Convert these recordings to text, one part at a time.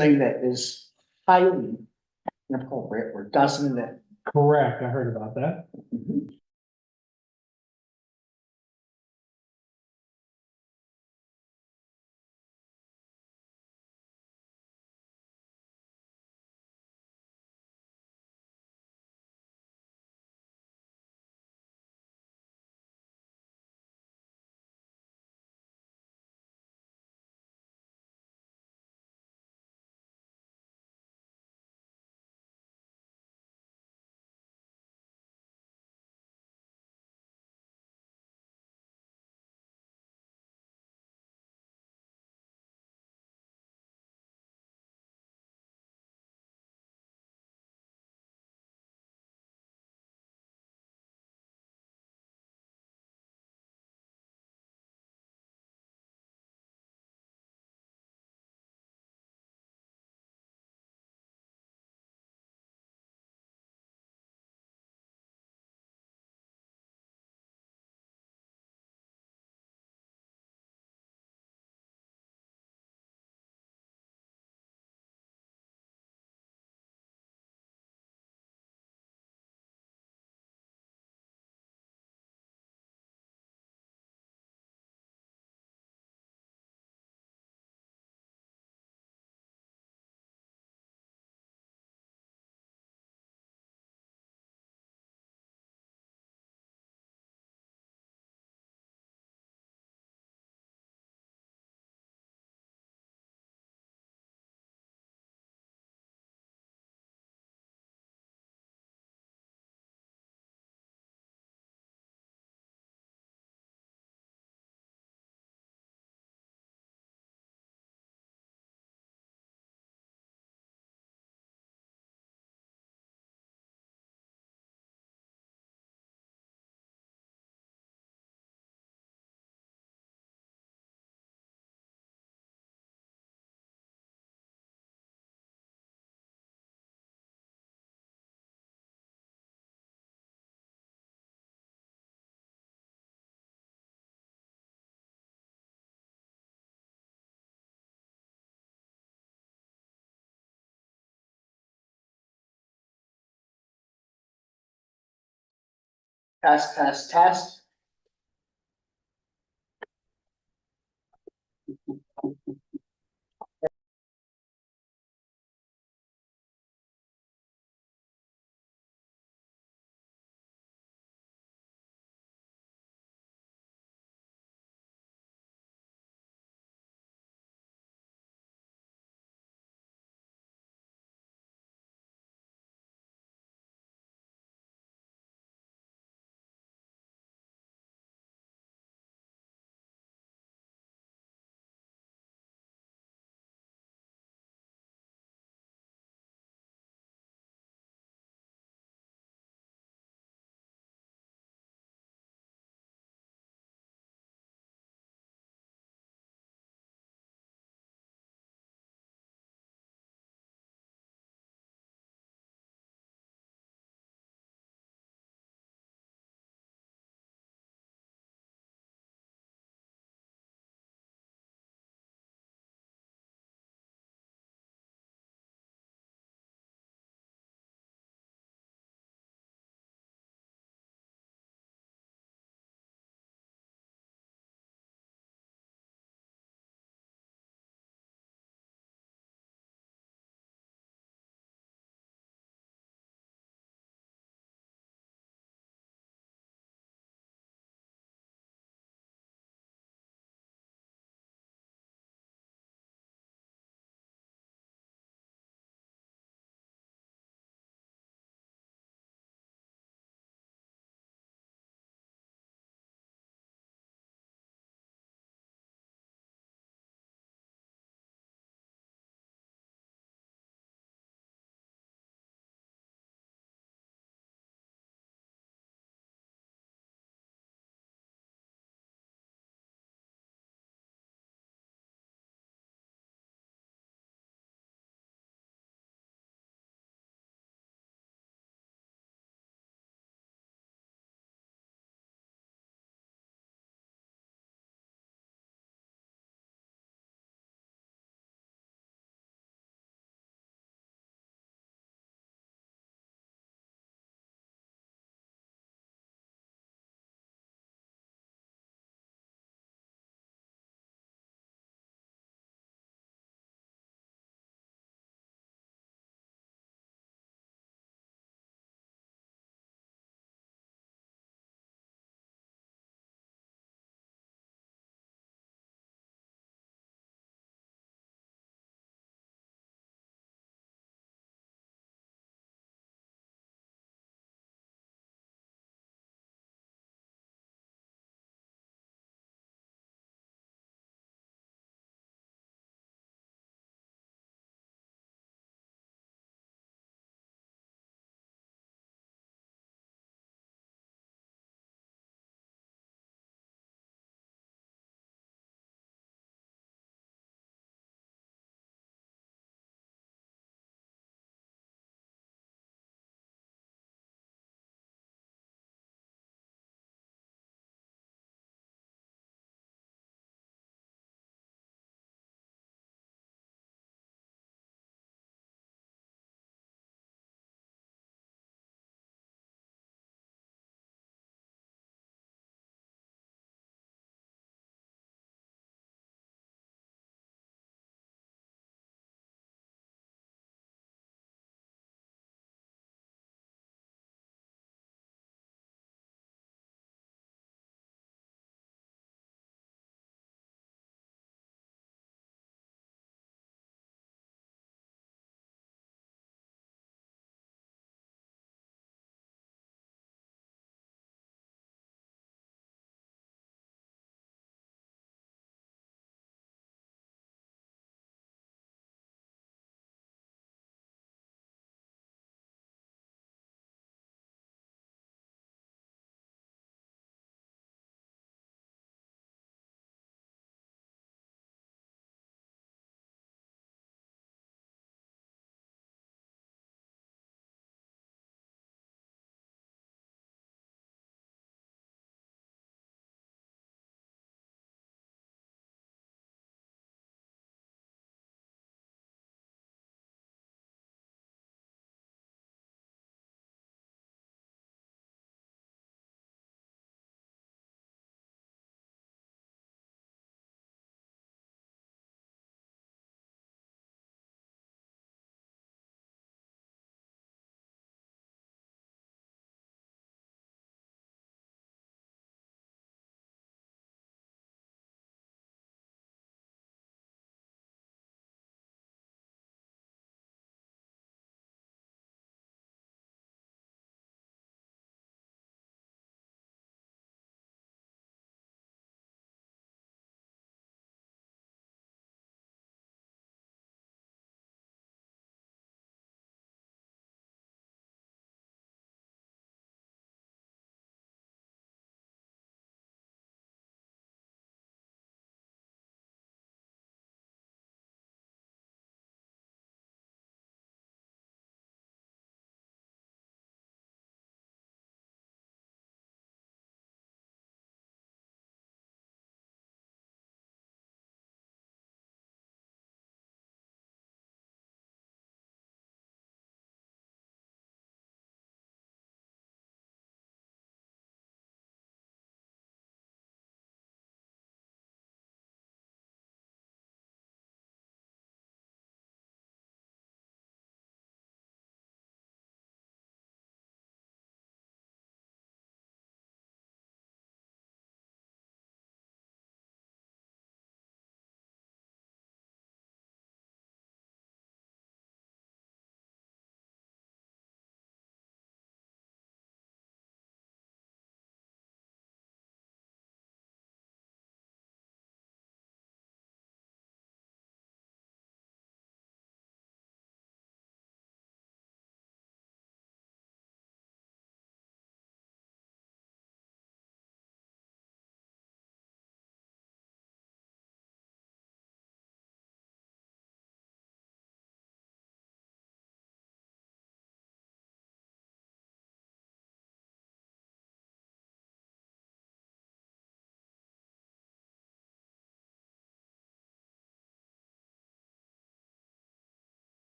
Something that is highly inappropriate or doesn't it? Correct, I heard about that. Test.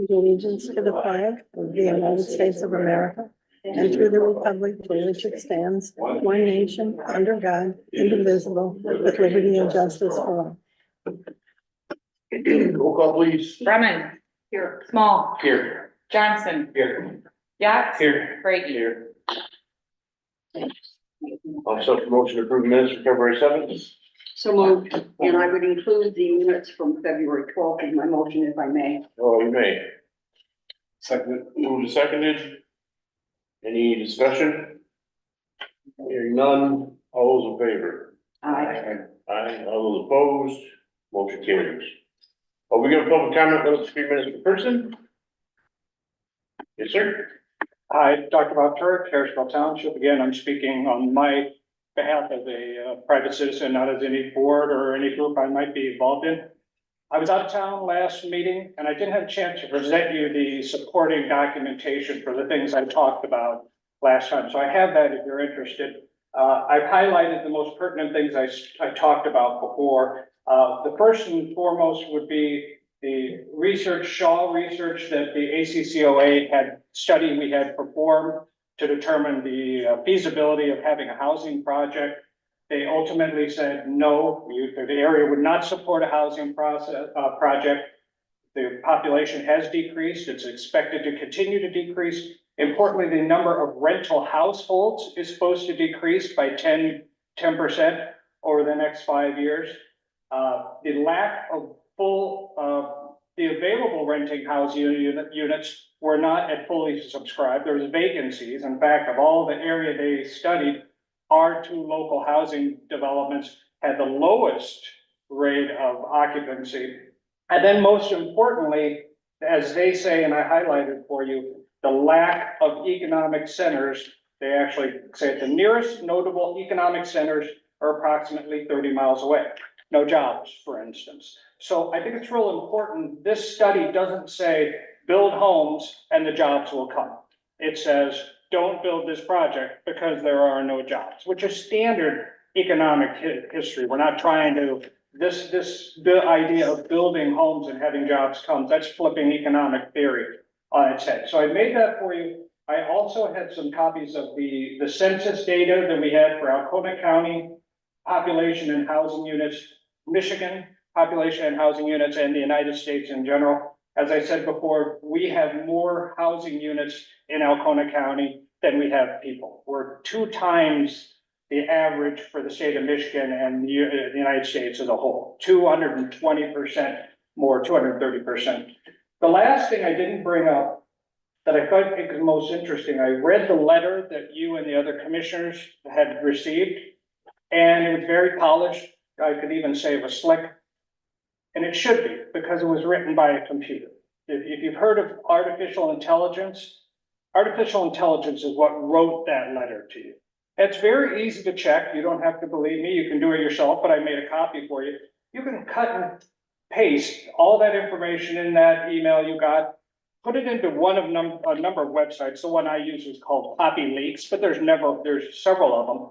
allegiance to the flag of the United States of America and to the republic for which it stands, one nation, under God, indivisible, with liberty and justice for all. Roll call please. Brumman. Here. Small. Here. Johnson. Here. Yax. Here. Brady. Here. Also, motion to approve minutes for February 7th. So moved, and I would include the minutes from February 12th in my motion if I may. Oh, you may. Second. Moved and seconded. Any discussion? Hearing none, all those in favor? Aye. Aye, all those opposed, motion carries. Are we gonna public comment, those 3 minutes per person? Yes, sir. Hi, Dr. Bob Turk, Harrisville Township. Again, I'm speaking on my behalf as a private citizen, not as any board or any group I might be involved in. I was out of town last meeting and I didn't have a chance to present you the supporting documentation for the things I talked about last time. So I have that if you're interested. I've highlighted the most pertinent things I talked about before. The first and foremost would be the research, Shaw research that the ACCOA had study we had performed to determine the feasibility of having a housing project. They ultimately said, no, the area would not support a housing project. The population has decreased. It's expected to continue to decrease. Importantly, the number of rental households is supposed to decrease by 10% over the next 5 years. The lack of the available renting housing units were not at fully subscribed. There was vacancies. In fact, of all the area they studied, our 2 local housing developments had the lowest rate of occupancy. And then most importantly, as they say, and I highlighted for you, the lack of economic centers. They actually say the nearest notable economic centers are approximately 30 miles away. No jobs, for instance. So I think it's real important. This study doesn't say build homes and the jobs will come. It says don't build this project because there are no jobs, which is standard economic history. We're not trying to, the idea of building homes and having jobs come, that's flipping economic theory on its head. So I made that for you. I also had some copies of the census data that we had for Alcona County, population and housing units, Michigan, population and housing units, and the United States in general. As I said before, we have more housing units in Alcona County than we have people. We're 2 times the average for the state of Michigan and the United States as a whole, 220% more, 230%. The last thing I didn't bring up that I thought was most interesting, I read the letter that you and the other commissioners had received, and it was very polished. I could even say it was slick. And it should be, because it was written by a computer. If you've heard of artificial intelligence is what wrote that letter to you. It's very easy to check. You don't have to believe me. You can do it yourself, but I made a copy for you. You can cut and paste all that information in that email you got, put it into one of a number of websites. The one I use is called CopyLeaks, but there's several of them.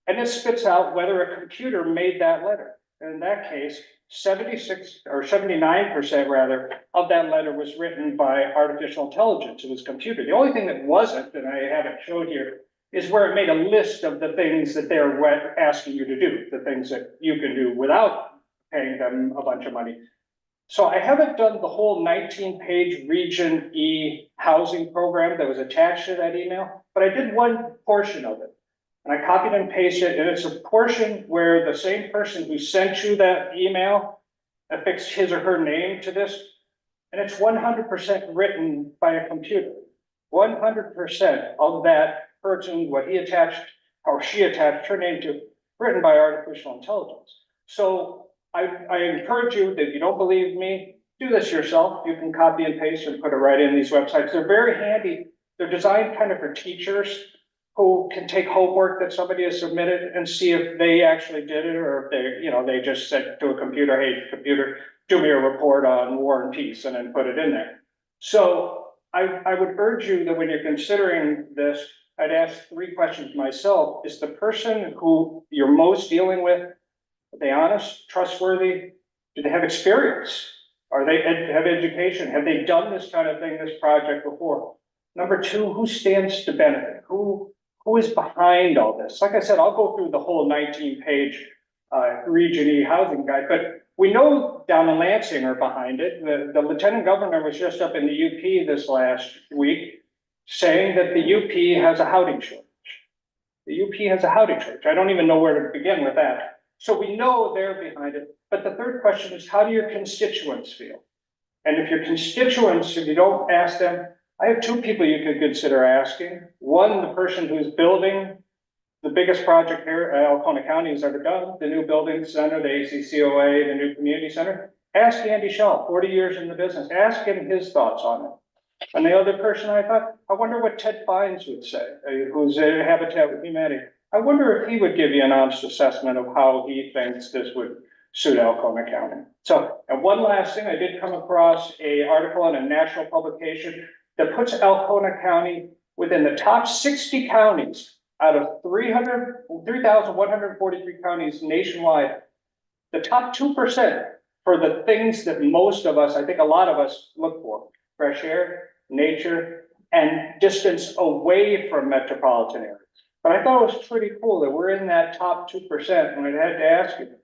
And it spits out whether a computer made that letter. And in that case, 76 or 79% rather of that letter was written by artificial intelligence. It was computer. The only thing that wasn't, and I have it showed here, is where it made a list of the things that they're asking you to do, the things that you can do without paying them a bunch of money. So I haven't done the whole 19-page Region E housing program that was attached to that email, but I did one portion of it. And I copied and pasted it, and it's a portion where the same person who sent you that email affixed his or her name to this, and it's 100% written by a computer. 100% of that person, what he attached or she attached her name to, written by artificial intelligence. So I encourage you that if you don't believe me, do this yourself. You can copy and paste and put it right in these websites. They're very handy. They're designed kind of for teachers who can take homework that somebody has submitted and see if they actually did it, or if they just said to a computer, hey, computer, do me a report on War and Peace, and then put it in there. So I would urge you that when you're considering this, I'd ask 3 questions myself. Is the person who you're most dealing with, are they honest, trustworthy? Do they have experience? Are they, have education? Have they done this kind of thing, this project before? Number two, who stands to benefit? Who is behind all this? Like I said, I'll go through the whole 19-page Region E housing guide, but we know down in Lansing are behind it. The lieutenant governor was just up in the UP this last week saying that the UP has a housing shortage. The UP has a housing shortage. I don't even know where to begin with that. So we know they're behind it. But the third question is, how do your constituents feel? And if your constituents, if you don't ask them, I have two people you could consider asking. One, the person who's building the biggest project here at Alcona County has ever done, the new building center, the ACCOA, the new community center. Ask Andy Shaw, 40 years in the business. Ask him his thoughts on it. And the other person I thought, I wonder what Ted Fines would say, who's a Habitat with Humanity. I wonder if he would give you an honest assessment of how he thinks this would suit Alcona County. So, and one last thing, I did come across an article in a national publication that puts Alcona County within the top 60 counties out of 3,143 counties nationwide. The top 2% for the things that most of us, I think a lot of us look for: fresh air, nature, and distance away from metropolitan areas. But I thought it was pretty cool that we're in that top 2%, and I had to ask you,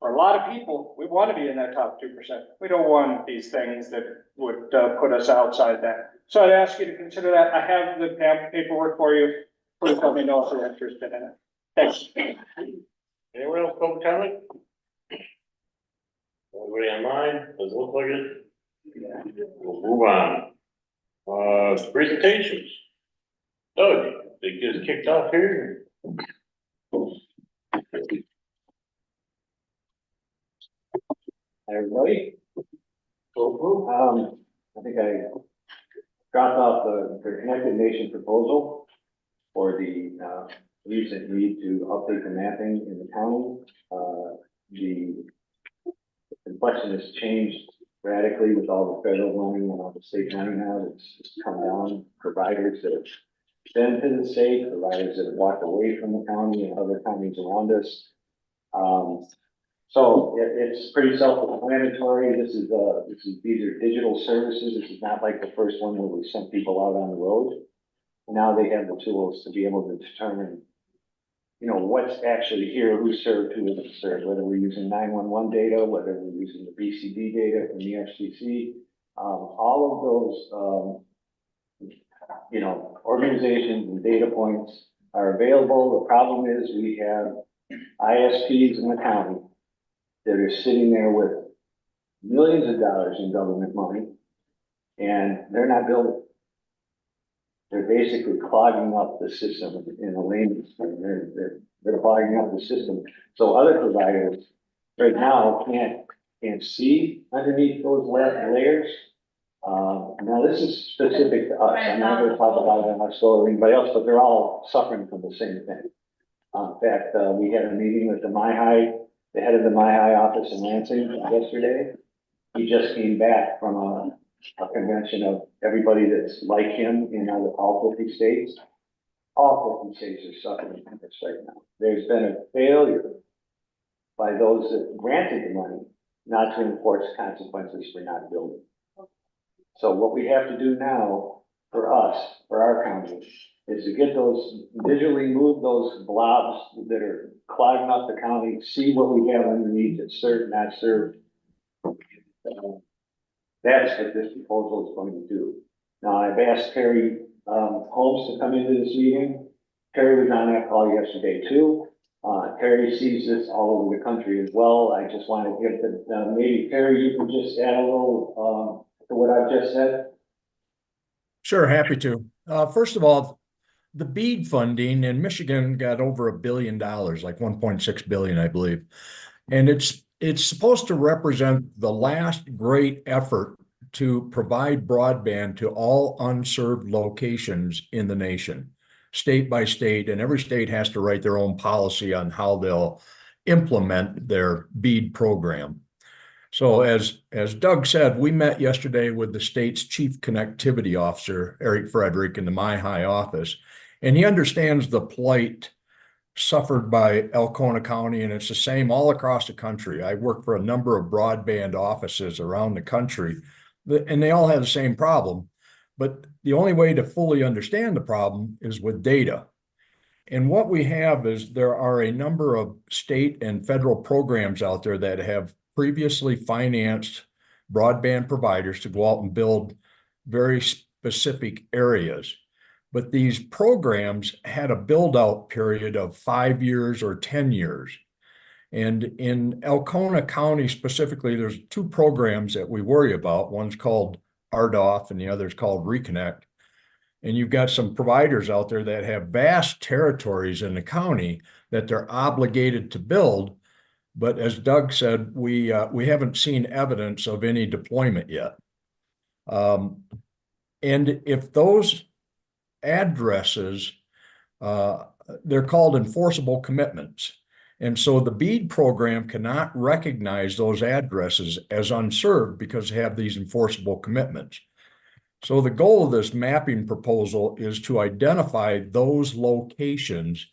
for a lot of people, we want to be in that top 2%. We don't want these things that would put us outside that. So I'd ask you to consider that. I have the paperwork for you. Please let me know if you're interested in it. Thanks. Anyone else public comment? Anybody online? Doesn't look like it. We'll move on. Presentations. Doug, they get kicked off here. Hi, everybody. I think I dropped off the Connected Nation proposal for the recent need to update the mapping in the county. The complexion has changed radically with all the federal money and all the state money now. It's come down. Providers that have benefited the state, providers that have walked away from the county and other counties around us. So it's pretty self-explanatory. These are digital services. This is not like the first one where we sent people out on the road. Now they have the tools to be able to determine, you know, what's actually here, who served, who isn't served, whether we're using 911 data, whether we're using the BCD data from the FCC. All of those, you know, organizations and data points are available. The problem is we have ISPs in the county that are sitting there with millions of dollars in government money, and they're not building. They're basically clogging up the system in the layman's term. They're clogging up the system. So other providers right now can't see underneath those layers. Now this is specific to us. I'm not going to talk about it on our solar or anybody else, but they're all suffering from the same thing. In fact, we had a meeting with the head of the MyHigh office in Lansing yesterday. He just came back from a convention of everybody that's like him in all 50 states. All 50 states are suffering from this right now. There's been a failure by those that granted the money not to enforce consequences for not building. So what we have to do now for us, for our county, is to get visually move those blobs that are clogging up the county, see what we have underneath that's served, not served. That's what this proposal is going to do. Now, I've asked Terry Holmes to come into this meeting. Terry was on that call yesterday too. Terry sees this all over the country as well. I just want to give maybe Terry, you can just add a little to what I've just said. Sure, happy to. First of all, the BEAD funding in Michigan got over $1 billion, like 1.6 billion, I believe. And it's supposed to represent the last great effort to provide broadband to all unserved locations in the nation, state by state, and every state has to write their own policy on how they'll implement their BEAD program. So as Doug said, we met yesterday with the state's chief connectivity officer, Eric Frederick, in the MyHigh office, and he understands the plight suffered by Elkona County, and it's the same all across the country. I work for a number of broadband offices around the country, and they all have the same problem. But the only way to fully understand the problem is with data. And what we have is there are a number of state and federal programs out there that have previously financed broadband providers to go out and build very specific areas. But these programs had a build out period of 5 years or 10 years. And in Elkona County specifically, there's two programs that we worry about. One's called RDOF and the other is called Reconnect. And you've got some providers out there that have vast territories in the county that they're obligated to build. But as Doug said, we haven't seen evidence of any deployment yet. And if those addresses, they're called enforceable commitments. And so the BEAD program cannot recognize those addresses as unserved because they have these enforceable commitments. So the goal of this mapping proposal is to identify those locations,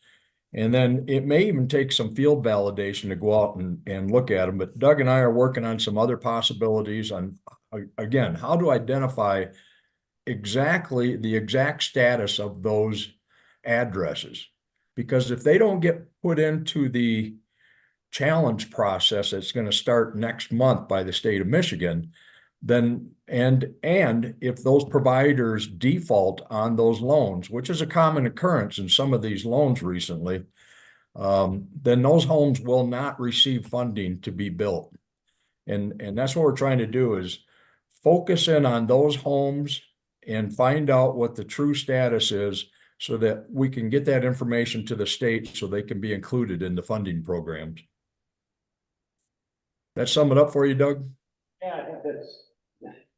and then it may even take some field validation to go out and look at them. But Doug and I are working on some other possibilities on, again, how to identify exactly the exact status of those addresses. Because if they don't get put into the challenge process that's going to start next month by the state of Michigan, then and if those providers default on those loans, which is a common occurrence in some of these loans recently, then those homes will not receive funding to be built. And that's what we're trying to do, is focus in on those homes and find out what the true status is so that we can get that information to the state so they can be included in the funding programs. That sum it up for you, Doug? Yeah, I think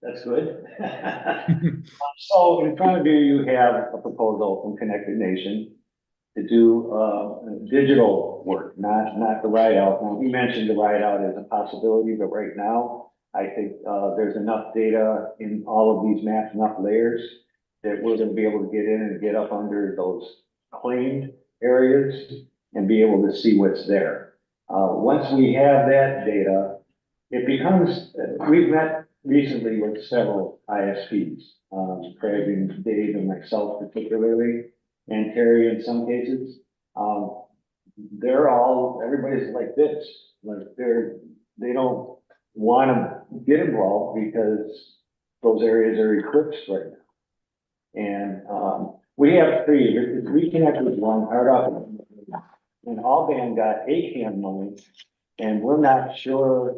that's good. So in front of you, you have a proposal from Connected Nation to do digital work, not the ride out. Now, we mentioned the ride out as a possibility, but right now, I think there's enough data in all of these maps, enough layers, that we're going to be able to get in and get up under those claimed areas and be able to see what's there. Once we have that data, it becomes, we've met recently with several ISPs, Craig and Dave and myself particularly, and Terry in some cases. Everybody's like this, like they don't want to get involved because those areas are eclipsed right now. And we have three. Reconnect was one, RDOF, and All-Band got ACAM money, and we're not sure.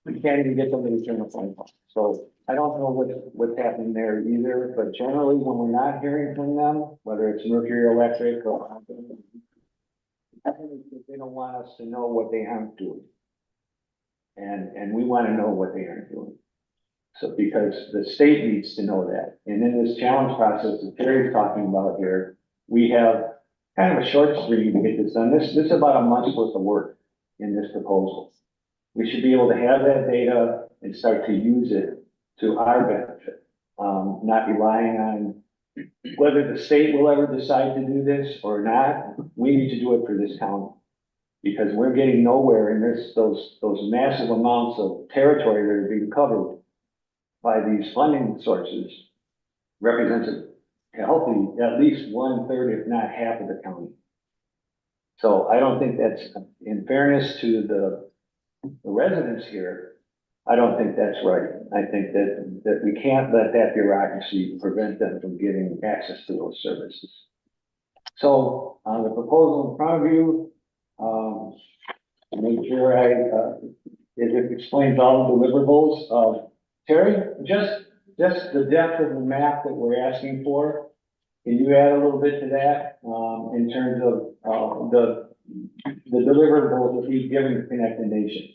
We can't even get them to turn the phone call. So I don't know what's happening there either. But generally, when we're not hearing from them, whether it's Mercury Electric or they don't want us to know what they aren't doing, and we want to know what they aren't doing. So because the state needs to know that. And in this challenge process that Terry's talking about here, we have kind of a short stream to get this done. This is about a month's worth of work in this proposal. We should be able to have that data and start to use it to our benefit, not relying on whether the state will ever decide to do this or not. We need to do it for this county because we're getting nowhere in those massive amounts of territory that are being covered by these funding sources represents a healthy, at least 1/3, if not half of the county. So I don't think that's, in fairness to the residents here, I don't think that's right. I think that we can't let that bureaucracy prevent them from getting access to those services. So on the proposal in front of you, make sure it explains all the deliverables. Terry, just the depth of the map that we're asking for, can you add a little bit to that in terms of the deliverables that we've given to Connected Nation?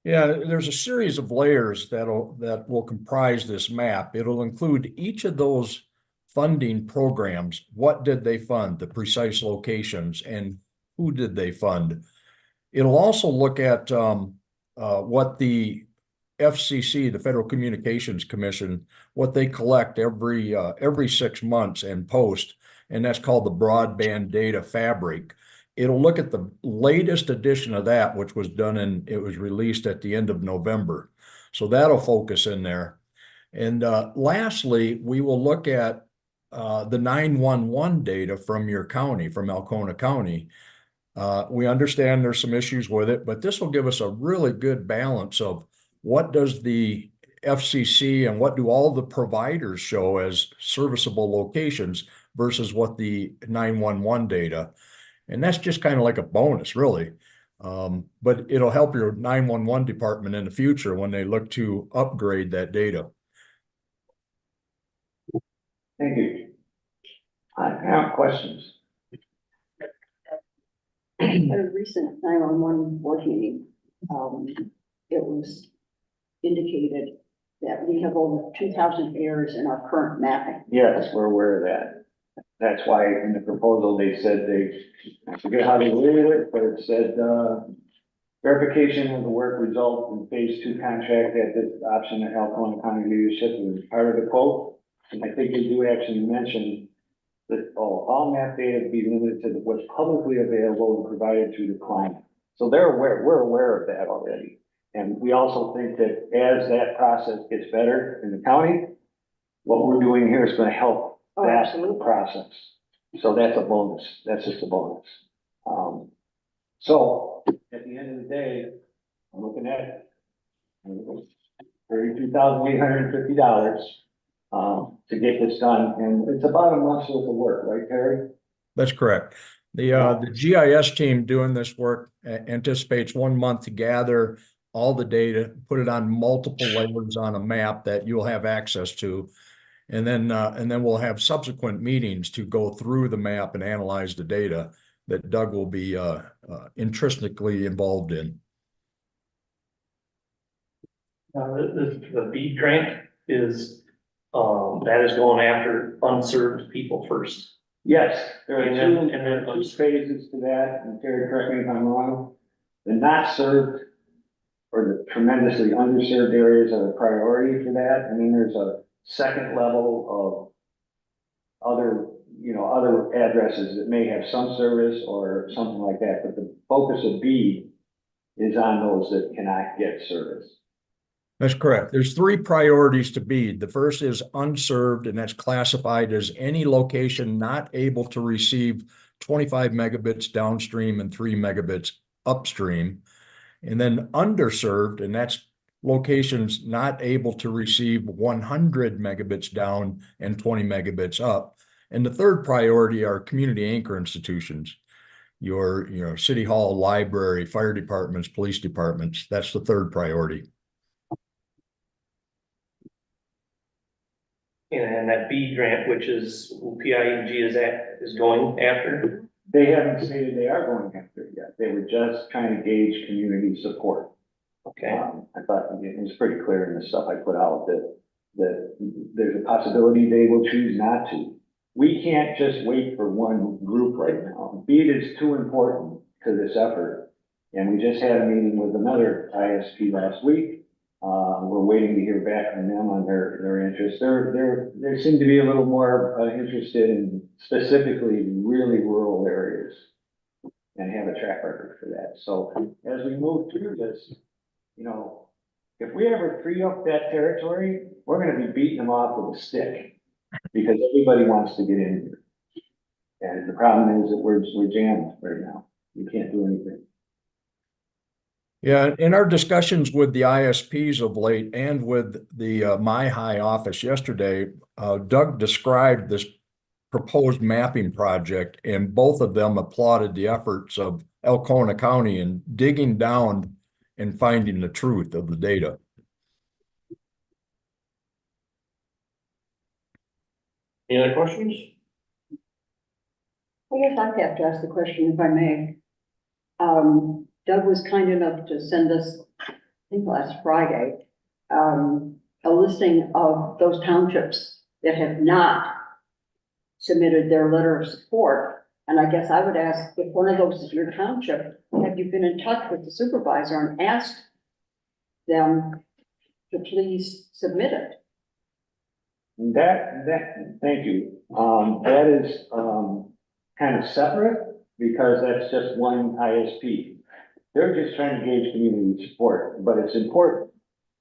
Yeah, there's a series of layers that will comprise this map. It'll include each of those funding programs. What did they fund, the precise locations, and who did they fund? It'll also look at what the FCC, the Federal Communications Commission, what they collect every 6 months and post, and that's called the Broadband Data Fabric. it'll look at the latest edition of that, which was done it was released at the end of November. So that'll focus in there. And lastly, we will look at the 911 data from your county, from Alcona County. We understand there's some issues with it, but this will give us a really good balance of what does the FCC and what do all the providers show as serviceable locations versus what the 911 data. And that's just kind of like a bonus, really. But it'll help your 911 department in the future when they look to upgrade that data. Thank you. I have questions. At a recent 911 board meeting, it was indicated that we have over 2,000 errors in our current mapping. Yes, we're aware of that. That's why in the proposal, they said I forget how they worded it, but it said, verification of the work result in phase 2 contract at this option of Alcona County leadership was part of the quote. And I think they do actually mention that all map data be limited to what's publicly available and provided to the client. So we're aware of that already. And we also think that as that process gets better in the county, what we're doing here is going to help that process. So that's a bonus. That's just a bonus. So at the end of the day, I'm looking at $32,850 to get this done, and it's about a month's worth of work, right, Terry? That's correct. The GIS team doing this work anticipates 1 month to gather all the data, put it on multiple layers on a map that you'll have access to. And then we'll have subsequent meetings to go through the map and analyze the data that Doug will be intrinsically involved in. The BEAD grant is, that is going after unserved people first. Yes, there And are two phases to that, and Terry, correct me if I'm wrong. The not served or the tremendously underserved areas are the priority for that. And then there's a second level of other addresses that may have some service or something like that. But the focus of BEAD is on those that cannot get service. That's correct. There's 3 priorities to BEAD. The first is unserved, and that's classified as any location not able to receive 25 megabits downstream and 3 megabits upstream. And then underserved, and that's locations not able to receive 100 megabits down and 20 megabits up. And the third priority are community anchor institutions. Your city hall, library, fire departments, police departments. That's the third priority. And that BEAD grant, which is PIEG is going after. They haven't stated they are going after it yet. They were just trying to gauge community support. Okay. I thought it was pretty clear in the stuff I put out that there's a possibility they will choose not to. We can't just wait for one group right now. BEAD is too important to this effort. And we just had a meeting with another ISP last week. We're waiting to hear back from them on their interest. They seem to be a little more interested in specifically really rural areas and have a track record for that. So as we move through this, if we ever free up that territory, we're going to be beating them off with a stick because everybody wants to get in here. And the problem is that we're jammed right now. We can't do anything. Yeah, in our discussions with the ISPs of late and with the MyHigh office yesterday, Doug described this proposed mapping project, and both of them applauded the efforts of Alcona County in digging down and finding the truth of the data. Any other questions? I guess I have to ask the question if I may. Doug was kind enough to send us, I think last Friday, a listing of those townships that have not submitted their letter of support. And I guess I would ask, if one of those is your township, have you been in touch with the supervisor and asked them to please submit it? Thank you. That is kind of separate because that's just one ISP. They're just trying to gauge community support, but it's important.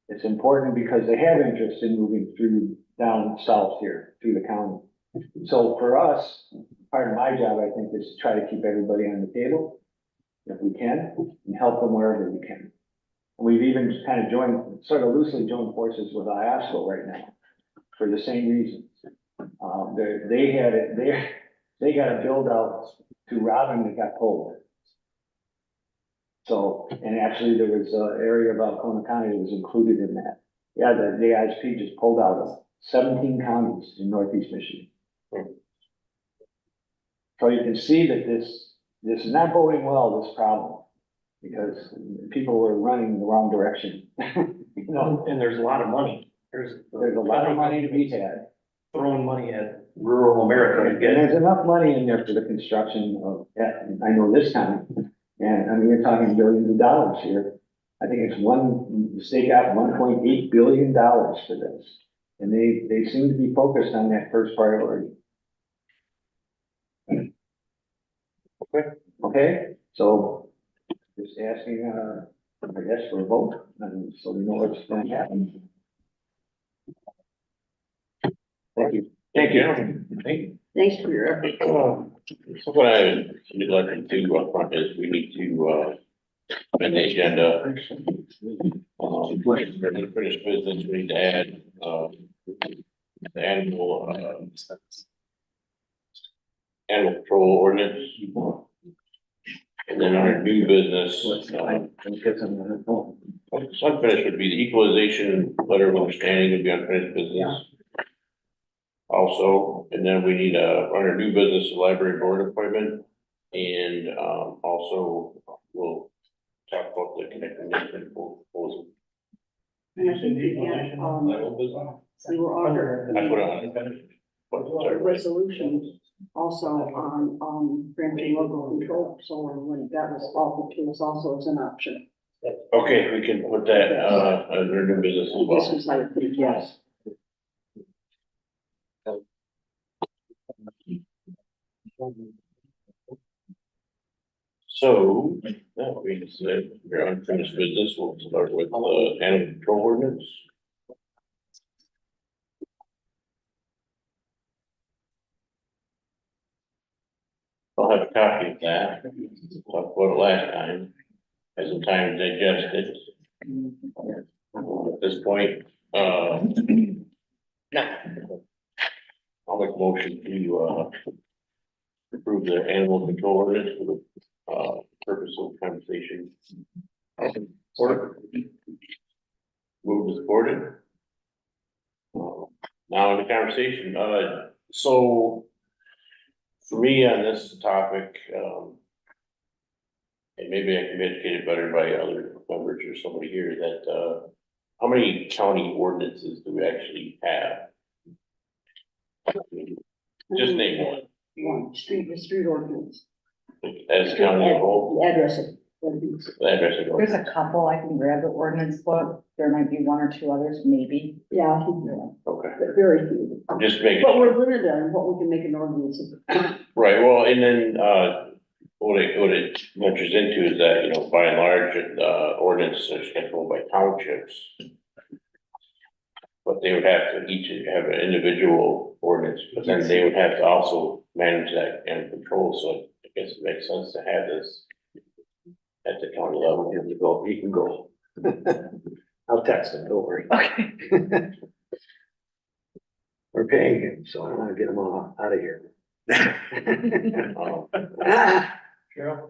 It's important because they have interest in moving through down south here, through the county. So for us, part of my job, I think, is to try to keep everybody on the table, if we can, and help them wherever we can. And we've even just kind of sort of loosely joined forces with IASCO right now, for the same reasons. They got a build out to Robin that got pulled. So, and actually there was an area of Alcona County that was included in that. Yeah, the ISP just pulled out of 17 counties in northeast Michigan. So you can see that this is not boding well, this problem, because people were running the wrong direction. You know, And there's a lot of money. there's a lot of money to be had. Throwing money at rural America to And get. there's enough money in there for the construction of, I know this county, and I mean, you're talking billions of dollars here. I think the state got $1.8 billion for this. And they seem to be focused on that first priority. Okay, so just asking, I guess, for a vote, and so we know what's going to happen. Thank you. Thank you. Thank you. Thanks for your effort. So what I would like to do up front is we need to, amend the agenda. For unfinished business, we need to add, the animal control ordinance. And then our new business, unfinished would be the equalization letter of understanding would be unfinished business. Also, and then we need under new business, a library board appointment. And, also we'll talk about the connecting nation proposal. And I think we had, we were offered I put on. a resolution also on granting local control of solar, when that was offered to us also as an option. Okay, we can put that, under new business as This well. was like, yes. So, that being said, we're unfinished business, we'll start with, animal control ordinance. I'll have a copy of that, talked about it last time, has some time to digest it. At this point, I'll make a motion to, approve the animal control ordinance for the, purpose of conversation. Order. Move to support it. Now in the conversation, so for me on this topic, and maybe I can be educated better by other members or somebody here that, how many county ordinances do we actually have? Just name one. One, the street ordinance. As a county as a whole, The address of ordinance. the address of There's ordinance. a couple, I can grab the ordinance book, there might be one or two others, maybe. Yeah, Okay, but very few. just making. But we're limited on what we can make an ordinance of. Right, well, and then, what it ventures into is that, you know, by and large, ordinances are scheduled by townships. But they would have to each have an individual ordinance, but then they would have to also manage that and control, so I guess it makes sense to have this at the county level. You can go. I'll text him, don't worry. Okay. We're paying him, so I want to get him all out of here. Cheryl?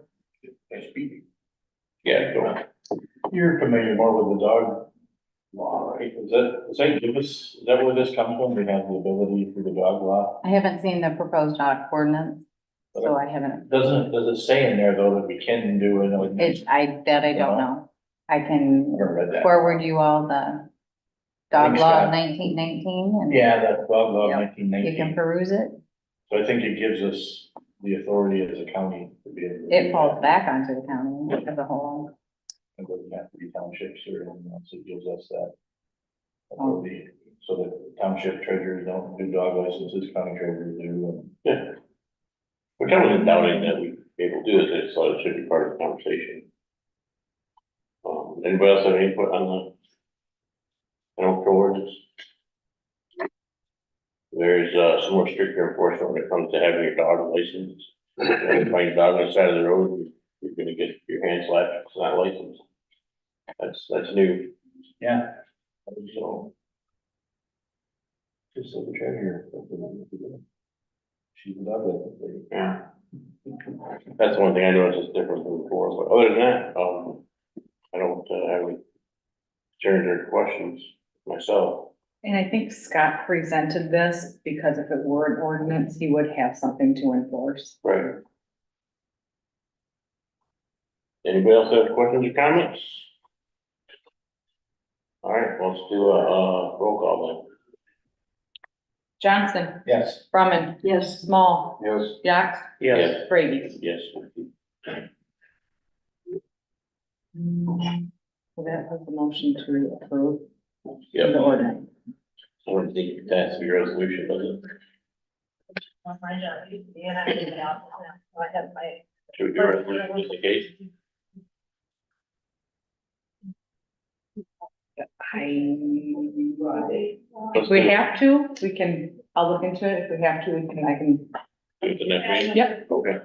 Yeah, go. You're familiar more with the dog law, right? Is that where this comes from? We have the ability for the dog law? I haven't seen the proposed ordinance, so I haven't, Does it say in there though that we can do it? I don't know. I can Never read that. forward you all the dog Thanks, law Scott. of 1919 Yeah, that dog law Yep. nineteen and you can nineteen. peruse it. So I think it gives us the authority as a county to be able to. It falls back onto the county as a whole. It doesn't have to be townships or anything else. It gives us that authority. So that township treasurers don't do dog licenses, county treasurers do. Yeah. We're kind of doubting that we be able to do this, so it should be part of the conversation. Anybody else have any input on the animal control ordinance? There's, some more stricter enforcement when it comes to having your dog license. If you find your dog on the side of the road, you're gonna get your hand slapped, if it's not licensed. That's new, Yeah. so. Just so the treasurer. She's lovely. Yeah. That's one thing I noticed is different from before, but other than that, I don't, have any concerns or questions myself. And I think Scott presented this because if it were an ordinance, he would have something to enforce. Right. Anybody else have questions or comments? All right, let's do a roll call Johnson, Yes. Brumman, Yes, Small, Yes. Yax, then. Yes, Brady. Yes. So that was the motion to approve Yep. the ordinance. I don't think it has to be a resolution, does it? Should we do a resolution just in case? If we have to, we can, I'll look into it. If we have to, we can, I can. Do it the next meeting? Yep. Okay.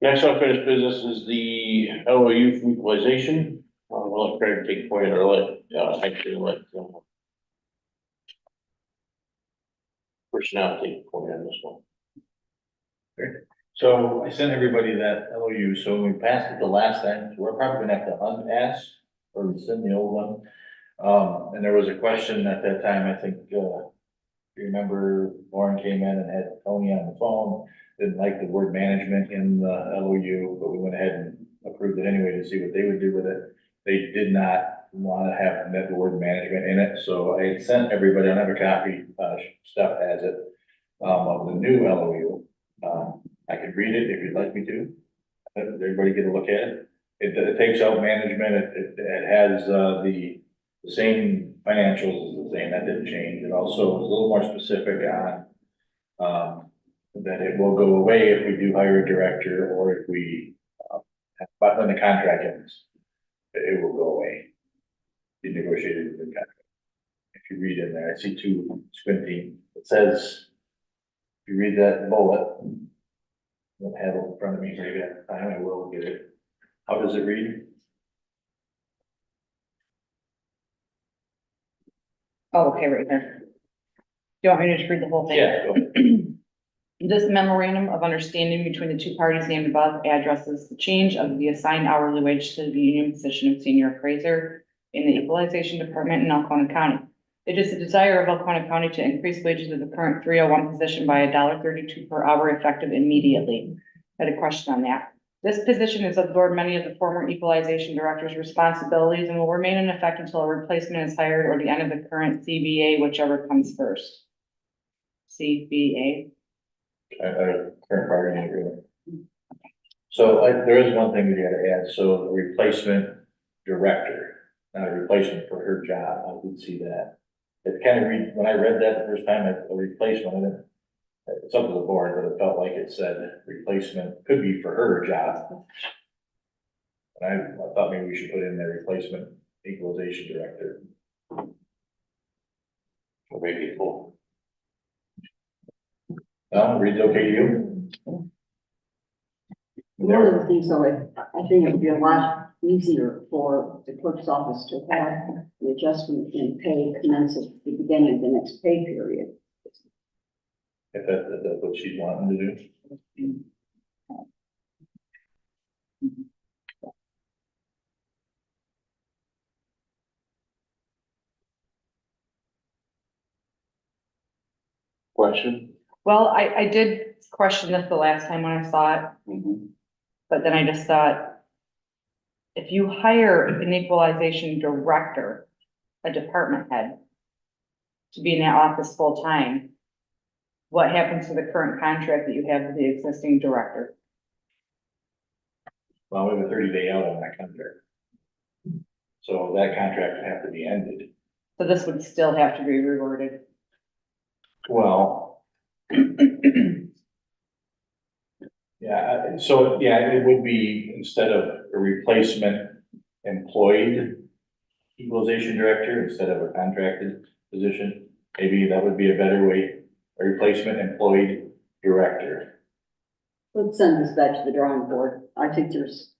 Next unfinished business is the LOU for equalization. We'll let Craig take point or actually let, personnel take point on this one. So I sent everybody that LOU, so we passed it the last time, so we're probably gonna have to unask or rescind the old one. And there was a question at that time, I think, you remember Lauren came in and had Tony on the phone, didn't like the word management in the LOU, but we went ahead and approved it anyway to see what they would do with it. They did not want to have the word management in it, so I sent everybody, I have a copy, stuff as it, of the new LOU. I could read it if you'd like me to. Let everybody get a look at it. It takes out management, it has, the same financials is the same, that didn't change. It also is a little more specific on, that it will go away if we do hire a director or if we, but when the contract ends, it will go away. The negotiated with the contract. If you read in there, I see two squinting, it says, if you read that bullet, I don't have it in front of me, maybe I will get it. How does it read? Oh, okay, right there. Do you want me to just read the whole thing? Yeah, go ahead. This memorandum of understanding between the two parties named above addresses the change of the assigned hourly wage to the union position of senior appraiser in the equalization department in Alcona County. It is the desire of Alcona County to increase wages of the current 301 position by $1.32 per hour effective immediately. I had a question on that. This position has absorbed many of the former equalization director's responsibilities and will remain in effect until a replacement is hired or the end of the current CBA, whichever comes first. CBA. Current bargaining agreement. So there is one thing we gotta add, so the replacement director, not a replacement for her job, I did see that. It kind of when I read that the first time, a replacement, and it's up to the board, but it felt like it said replacement could be for her job. And I thought maybe we should put in there replacement equalization director. Or maybe four. No, reads okay to you? one of the things though, I think it would be a lot easier for the clerk's office to have the adjustment in pay commence at the beginning of the next pay period. If that's what she's wanting to do. Question? Well, I did question this the last time when I saw it, but then I just thought, if you hire an equalization director, a department head, to be in that office full time, what happens to the current contract that you have with the existing director? Well, we have a 30-day out on that contract. So that contract would have to be ended. So this would still have to be reworded. Well, Yeah, so, yeah, it would be instead of a replacement employed equalization director instead of a contracted position. Maybe that would be a better way, a replacement employed director. Let's send this back to the drawing board. I think there's,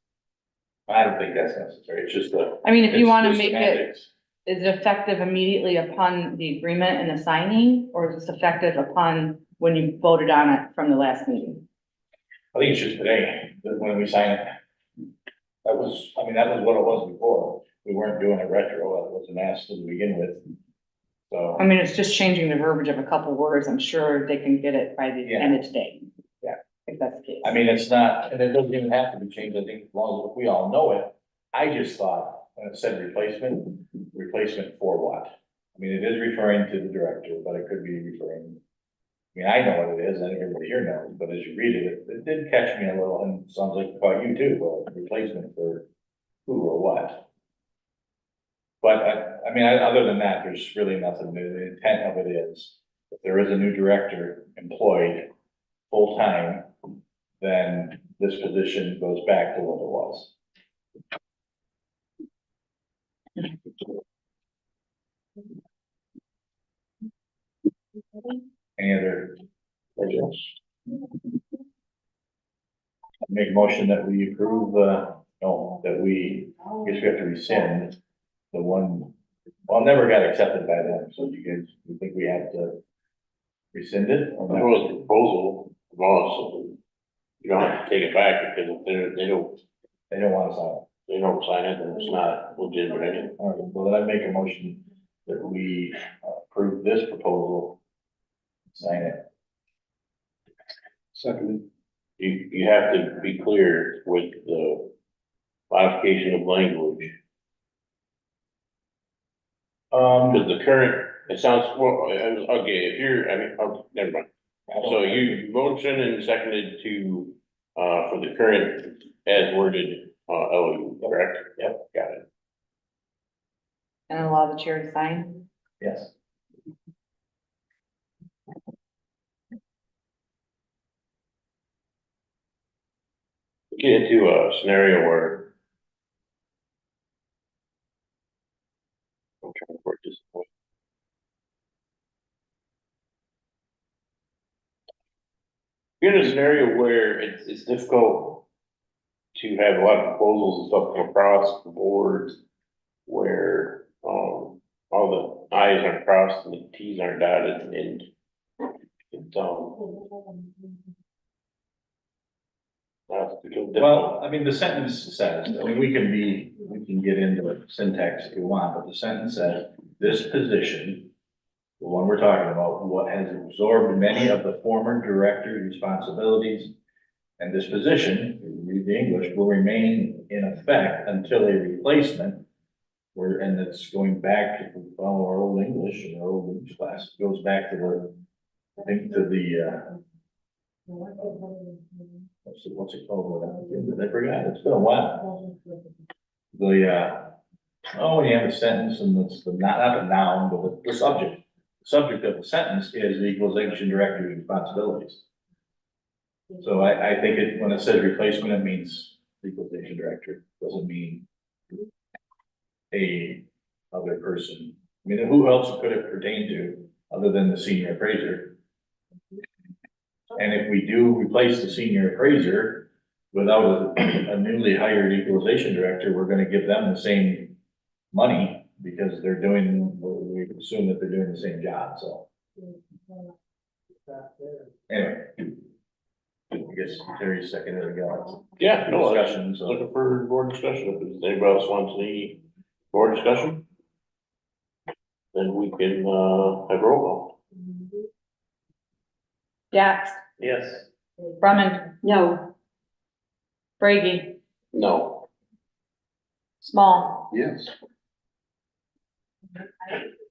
I don't think that's necessary, it's just a. I mean, if you it's wanna just make it, semantics. is it effective immediately upon the agreement and the signing, or is this effective upon when you voted on it from the last meeting? I think it's just today, that when we sign it. That was, I mean, that was what it was before, we weren't doing a retro, it wasn't asked to begin with. So, I mean, it's just changing the verbiage of a couple words, I'm sure they can get it by the end of today. Yeah. If that's the case. I mean, it's not, and it doesn't even have to be changed, I think, as long as we all know it. I just thought, when it said replacement for what? I mean, it is referring to the director, but it could be referring. I mean, I know what it is, and everybody here knows, but as you read it, it did catch me a little, and it sounds like about you too, well, replacement for who or what? But I mean, other than that, there's really nothing, the intent of it is, if there is a new director employed full-time, then this position goes back to what it was. Any other questions? Make a motion that we approve, no, that we, I guess we have to rescind the one, well, it never got accepted by them, so you think we have to rescind it? Or That not? was the proposal, was, you don't have to take it back because they don't sign it, then it's not legitimate anyway. All right, well, then I make a motion that we approve this proposal. Sign it. Second. You have to be clear with the modification of language, because the current, it sounds, well, okay, if you're, I mean, oh, never mind. So you motioned and seconded to, for the current as worded, LOU, correct? Yep, got it. And allow the chair to sign. Yes. Get into a scenario where I'm trying to work this point. You're in a scenario where it's difficult to have a lot of proposals and stuff come across the board where, all the i's aren't crossed and the t's aren't dotted and it's, it's difficult. Well, I mean, the sentence says, I mean, we can get into syntax if you want, but the sentence says, this position, the one we're talking about, what has absorbed many of the former director's responsibilities, and this position, read the English, will remain in effect until a replacement, and it's going back to follow our old English and our old English class, it goes back to the, I think to the, what's it called? I forgot, it's been a while. The, when you have a sentence and it's the, not the noun, but the subject. The subject of the sentence is the equalization director's responsibilities. So I think it, when it says replacement, it means equalization director, doesn't mean a other person. I mean, who else could it pertain to other than the senior appraiser? And if we do replace the senior appraiser without a newly hired equalization director, we're gonna give them the same money because they're doing, we assume that they're doing the same job, so. Anyway. I guess Terry's second it again. Yeah, no, Discussion, so. looking for board discussion, if anybody else wants any board discussion? Then we can, have roll call. Jax, Yes. Brumman, no, Brady, No. Small, Yes.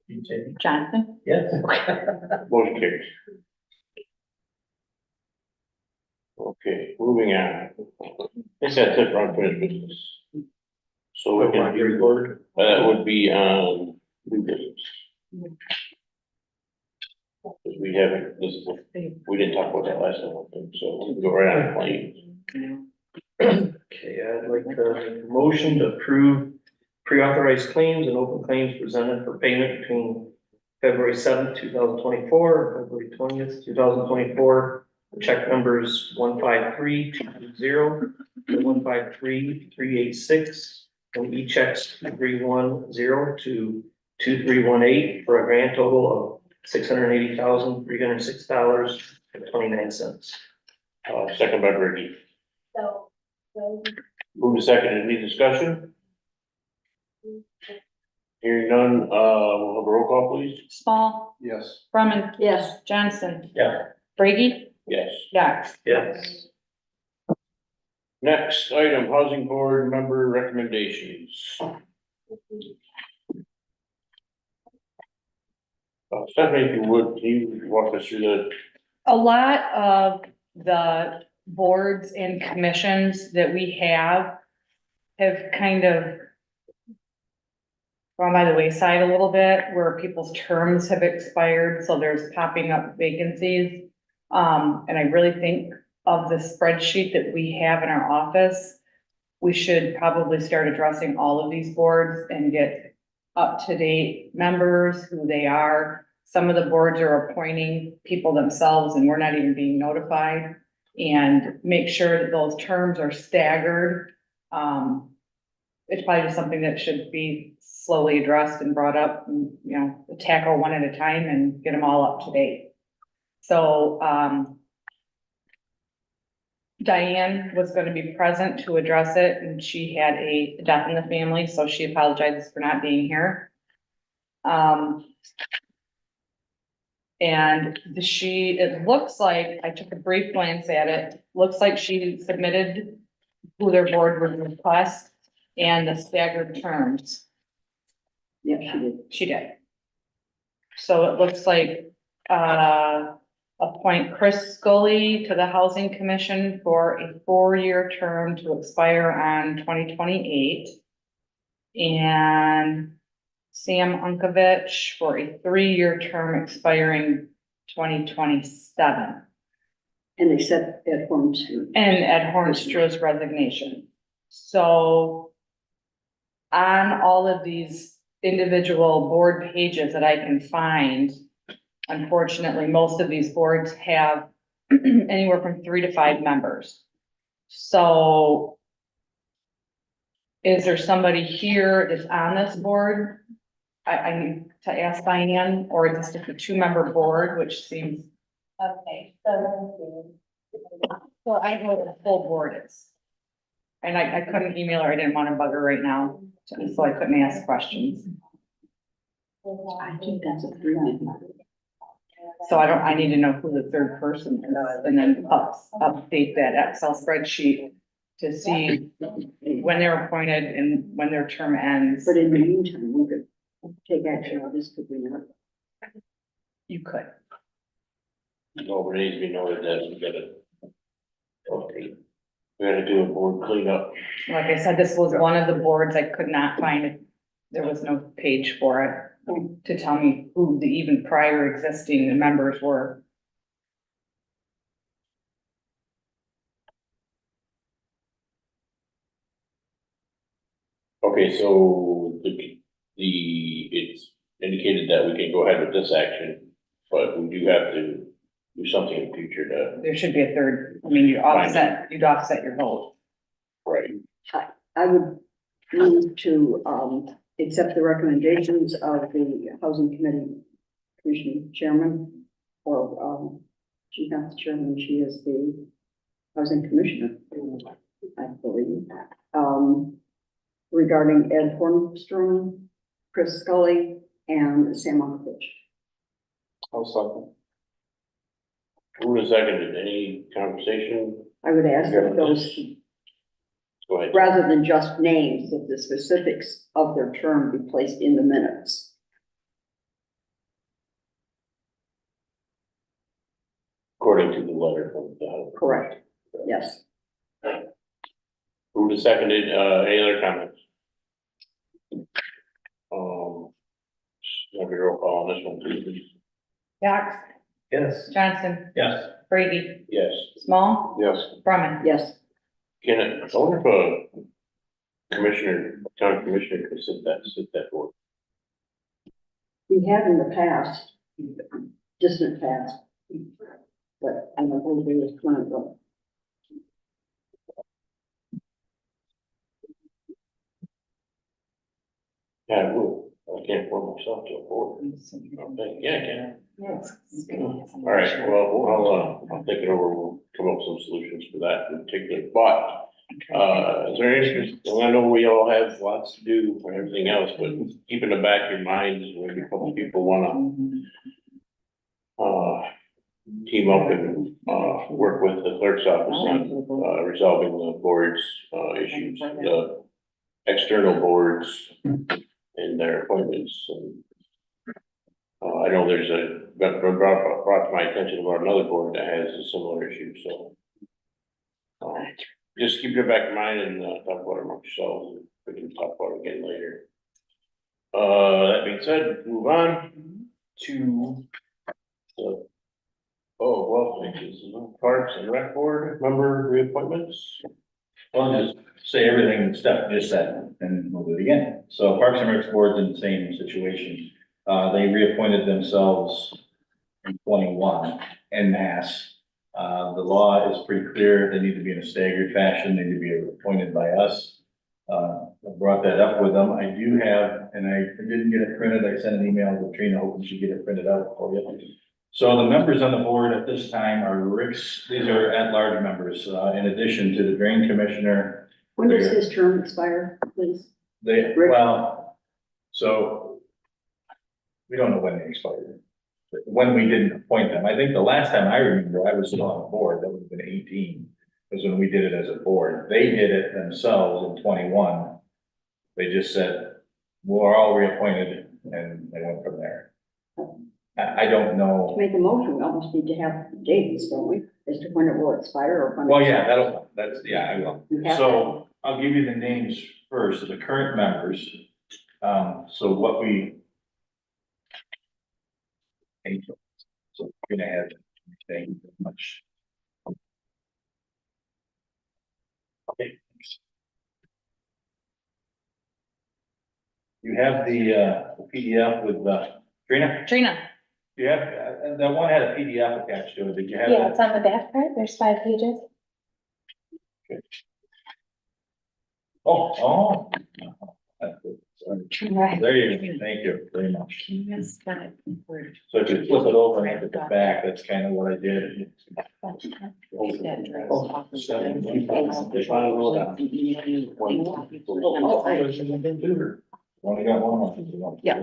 You take it? Johnson. Yes. Motion carries. Okay, moving on. This that's it for unfinished business. So we can record, that would be, new business. Because we haven't, we didn't talk about that last time, I think, so we can go right on the claims. Okay, I'd like to make a motion to approve pre-authorized claims and open claims presented for payment between February seventh, 2024, and February 20th, 2024. Check numbers 153220 to 153386, and e-checks 310 to 2318 for a grand total of $680,306.29. Second by Brittany. Move to second, any discussion? Hearing none, we'll have a roll call, please. Small, Yes. Brumman, Yes, Johnson, Yeah. Brady, Yes. Yax. Yes. Next item, housing board member recommendations. Stephanie, if you would, can you walk us through the, A lot of the boards and commissions that we have kind of gone by the wayside a little bit, where people's terms have expired, so there's popping up vacancies. And I really think of the spreadsheet that we have in our office, we should probably start addressing all of these boards and get up-to-date members, who they are. Some of the boards are appointing people themselves and we're not even being notified. And make sure that those terms are staggered. It's probably just something that should be slowly addressed and brought up, and, you know, tackle one at a time and get them all up to date. So, Diane was gonna be present to address it, and she had a death in the family, so she apologizes for not being here. And it looks like, I took a brief glance at it, looks like she submitted who their board would request and the staggered terms. yeah, she did. She did. So it looks like, appoint Chris Scully to the Housing Commission for a 4-year term to expire on 2028. And Sam Unkovich for a 3-year term expiring 2027. And accept Ed Holmes. And Ed Hornstra's resignation. So on all of these individual board pages that I can find, unfortunately, most of these boards have anywhere from 3 to 5 members. So is there somebody here that's on this board? I need to ask Diane, or is this just a 2-member board, which seems. Okay, so I know what the full board is. And I couldn't email her, I didn't want to bug her right now, so I couldn't ask questions. I think that's a 3-man. So I need to know who the third person is, and then update that Excel spreadsheet to see when they're appointed and when their term ends. But in the meantime, we could take action on this, could we not? You could. no, it needs to be noted that we gotta do a board cleanup. Like I said, this was one of the boards I could not find it. There was no page for it to tell me who the even prior existing members were. Okay, so it's indicated that we can go ahead with this action, but we do have to do something in the future to. There should be a third, I mean, you'd offset your vote. Right. I would move to, accept the recommendations of the Housing Committee Commission Chairman, or, she's not the chairman, she is the Housing Commissioner, I believe. Regarding Ed Hornstrom, Chris Scully, and Sam Unkovich. I'll second. Who is seconded? Any conversation? I would ask that those, Go ahead. rather than just names, that the specifics of their term be placed in the minutes. According to the letter from the. Correct, yes. Who is seconded? Any other comments? Have your roll call on this one, please. Yax, Yes. Johnson, Yes. Brady, Yes. Small, Yes. Brumman. Yes, I wonder if a commissioner, county commissioner could sit that board. We have in the past, distant past. But I don't know if it was current, but Yeah, I would. I can't form myself to a board. Okay, yeah, I can. All right, well, I'll think it over. We'll come up with some solutions for that in particular, but, is there any, I know we all have lots to do for everything else, but keep in the back of your minds, maybe a couple people wanna, team up and, work with the clerk's office on, resolving the board's, issues, the external boards and their appointments. And, I know there's been brought to my attention about another board that has a similar issue, so. Just keep it back in mind and, talk about it amongst yourselves, and we can talk about it again later. That being said, move on to the, Parks and Rec Board member reappointments. Well, just say everything Steph just said and we'll do it again. So Parks and Rec Board's in the same situation. They reappointed themselves in 21 en masse. The law is pretty clear. They need to be in a staggered fashion. They need to be appointed by us. I brought that up with them. I do have, and I didn't get it printed. I sent an email to Trina, hoping she'd get it printed out for you. So the members on the board at this time are Rick's, these are at-large members, in addition to the Drain Commissioner. when does his term expire, please? So we don't know when they expired, but when we didn't appoint them. I think the last time I remember I was still on the board, that would have been 18, was when we did it as a board. They did it themselves in 21. They just said, we're all reappointed, and they went from there. I don't To know. make a motion, we almost need to have dates, don't we, as to when it will expire or when. Well, yeah, I will. We have So I'll give you the names first of the current members. So what we. So we're gonna have, thank you very much. Okay. You have the PDF with, Trina? Trina, You have, that one had a PDF attached to it. Did you have Yeah, that? it's on the back part. There's 5 pages. Oh. That's good. Sorry. Right. There you go. Thank you very much. yes, got it. So if you flip it over and look at the back, that's kind of what I did. Only got one more. Yeah.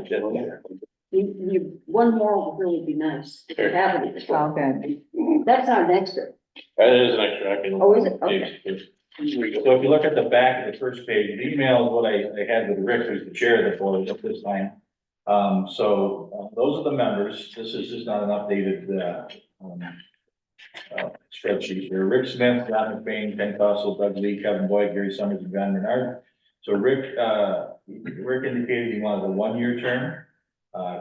One more would really be nice. If you have it. All good. That's not an extra. That is an extra, I can. Oh, is it? Okay. So if you look at the back of the first page, the email is what I had with Rick, who's the chair of the board at this time. Those are the members. This is just not an updated, spreadsheet here. Rick Smith, John McBain, Ken Cossel, Doug Lee, Kevin Boyd, Gary Summers, and John Bernard. So Rick indicated he wanted a 1-year term.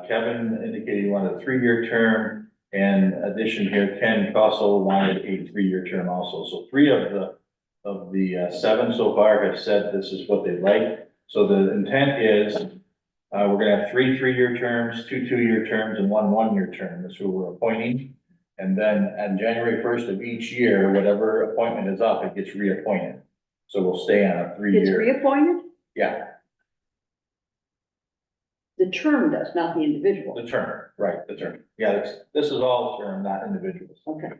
Kevin indicated he wanted a 3-year term. And addition here, Ken Cossel wanted a 3-year term also. So 3 of the 7 so far have said this is what they'd like. So the intent is, we're gonna have 3 3-year terms, 2 2-year terms, and 1 1-year term. That's who we're appointing. And then on January 1st of each year, whatever appointment is up, it gets reappointed. So we'll stay on a It's 3-year. reappointed? Yeah, The term does, not the individual. the term, right, the term. Yeah, this is all term, not individuals. Okay.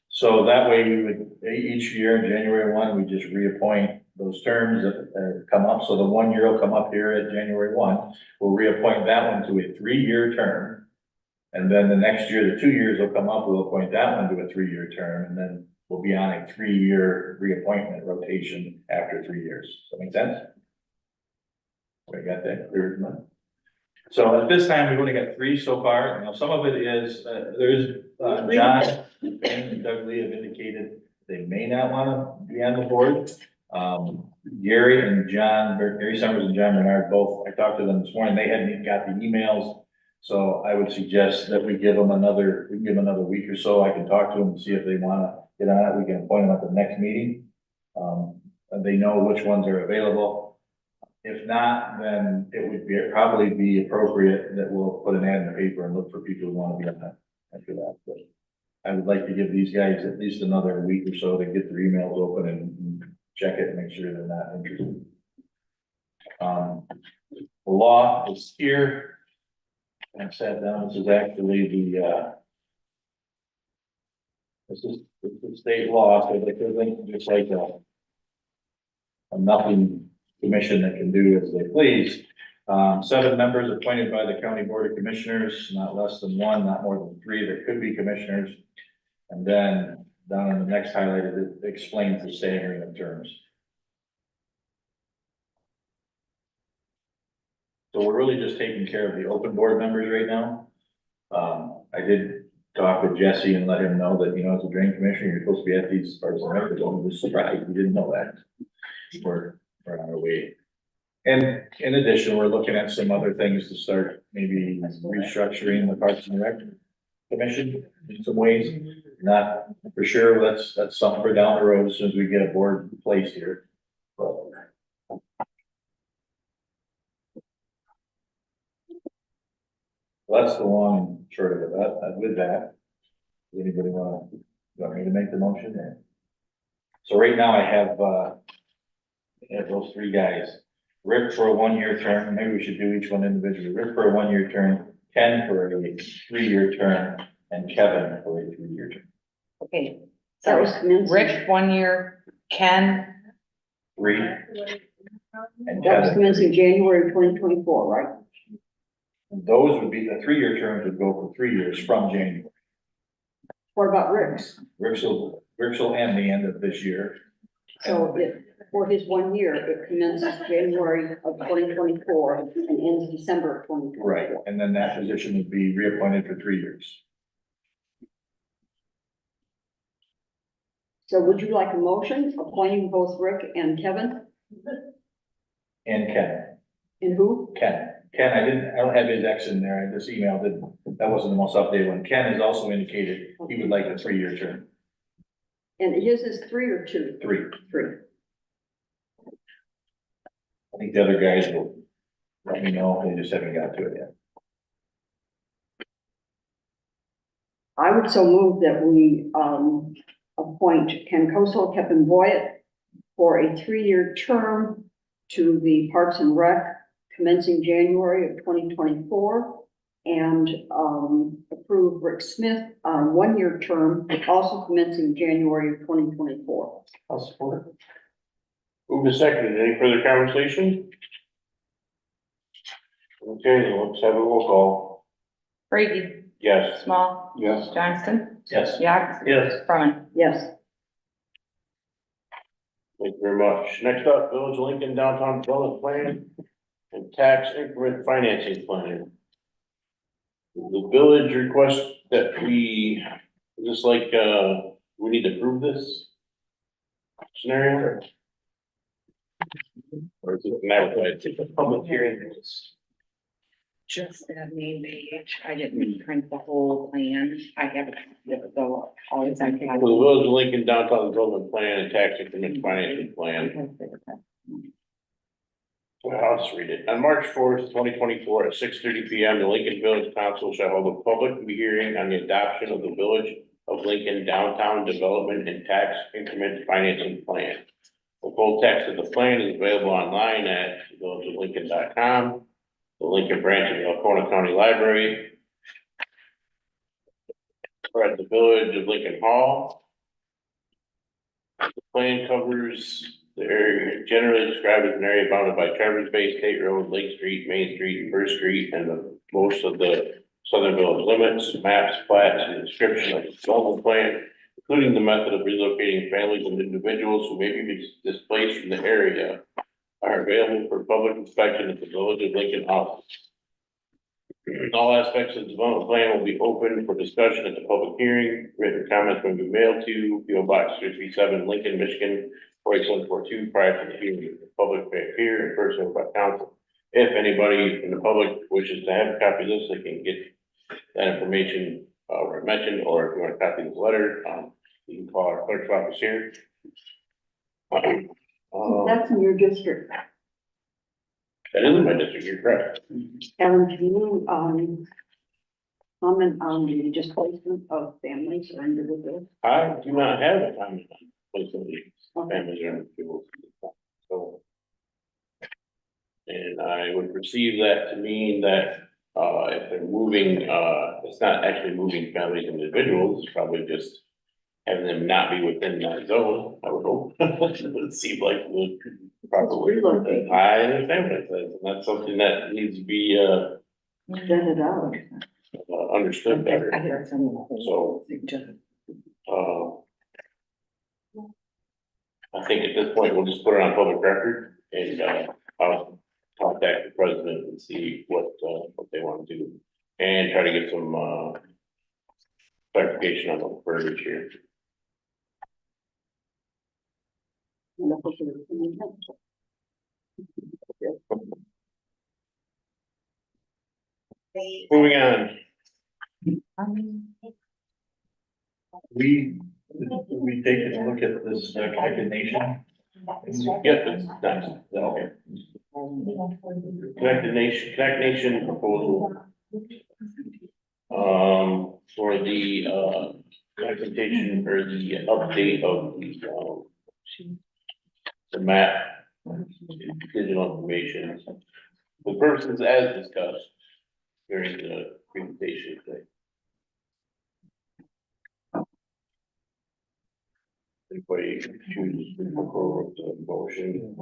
So that way we would, each year, January 1, we just reappoint those terms that come up. So the 1 year will come up here at January 1. We'll reappoint that one to a 3-year term. And then the next year, the 2 years will come up, we'll appoint that one to a 3-year term, and then we'll be on a 3-year reappointment rotation after 3 years. Does that make sense? We got that clear as mud. So at this time, we've only got 3 so far. Now, some of it is, John and Doug Lee have indicated they may not want to be on the board. Gary and John, Gary Summers and John Bernard both, I talked to them this morning, they hadn't even got the emails. So I would suggest that we give them another week or so. I can talk to them and see if they want to get on it. We can appoint them at the next meeting. And they know which ones are available. If not, then it would probably be appropriate that we'll put an ad in the paper and look for people who want to be on that after that. But I would like to give these guys at least another week or so to get their emails open and check it and make sure they're not interested. The law is here. And sat down, this is actually this is the state law, so they could just like a nothing commission that can do as they please. 7 members appointed by the County Board of Commissioners, not less than 1, not more than 3 that could be commissioners. And then down in the next highlighted, it explains the staggering of terms. So we're really just taking care of the open board members right now. I did talk with Jesse and let him know that, as a drain commissioner, you're supposed to be at these parts of the record. I was surprised, we didn't know that. We're on our way. And in addition, we're looking at some other things to start, maybe restructuring the Parks and Rec Commission in some ways. Not for sure, that's something for down the road as soon as we get a board placed here. But that's the long and short of it. With that, anybody want me to make the motion there? So right now I have those 3 guys. Rick for a 1-year term. Maybe we should do each one individually. Rick for a 1-year term, Ken for a 3-year term, and Kevin for a 3-year term. Okay, That so was commencing. Rick, 1 year, Ken, 3. And That was Kevin. commencing January 2024, right? Those would be, the 3-year terms would go for 3 years from January. What about Rick's? Rick's will end the end of this year. So for his 1 year, it commences January of 2024 and ends December of 2024. Right, and then that position would be reappointed for 3 years. So would you like a motion appointing both Rick and Kevin? And Ken, And who? Ken, I don't have his X in there, I just emailed it, that wasn't the most updated one. Ken has also indicated he would like a 3-year term. And his is 3 or 2? 3. 3. I think the other guys will let me know, they just haven't got to it yet. I would so move that we, appoint Ken Kosel, Kevin Boyett for a 3-year term to the Parks and Rec commencing January of 2024, and approve Rick Smith on 1-year term, also commencing January of 2024. I'll support it. Move to second. Any further conversation? Okay, let's have a roll call. Brady, Yes. Small, Yes. Johnston, Yes. Yax, Yes. Brumman. Yes. Thank you very much. Next up, Village of Lincoln Downtown Development Plan and Tax Increment Financing Plan. The village request that we, just like, we need to approve this scenario? Or is it an advertised? It's a public hearing. Just that main page, I didn't print the whole plan, I have it, so always I For the Village of Lincoln Downtown Development Plan and Tax Increment Financing Plan. Well, I'll just read it. On March 4th, 2024, at 6:30 PM, the Lincoln Village Council shall hold a public hearing on the adoption of the Village of Lincoln Downtown Development and Tax Increment Financing Plan. The full text of the plan is available online at villageoflincoln.com, the Lincoln branch of the Alcona County Library, or at the Village of Lincoln Hall. The plan covers the area generally described as an area bounded by Traverse Bay, State Road, Lake Street, Main Street, First Street, and most of the southern village limits. Maps, plats, and description of the development plan, including the method of relocating families and individuals who may be displaced from the area, are available for public inspection at the Village of Lincoln office. All aspects of the development plan will be open for discussion at the public hearing. Written comments will be mailed to P.O. Box 337, Lincoln, Michigan, 48142, prior to the hearing. The public may appear in person by council. If anybody in the public wishes to have a copy of this, they can get that information where I mentioned, or if you want a copy of this letter, you can call our clerk's office here. That's in your district. That is in my district, you're correct. Ellen, can you, comment on the displacement of families or individuals? I do not have a time place of these families or individuals. So. And I would perceive that to mean that, if they're moving, it's not actually moving families and individuals, it's probably just having them not be within that zone, I would hope. It would seem like the proper way. Relocate. I understand what it says, and that's something that needs to be, Vetted out. understood better. I hear some. So, I think at this point, we'll just put it on public record and, I'll contact the president and see what they want to do. And try to get some, clarification on the verbiage here. Moving on, We take a look at this Connected Nation. yep, it's next, okay. Connect Nation proposal. For the, presentation or the update of the map, digital information. The purposes as discussed during the presentation today. Anybody choose to propose the motion?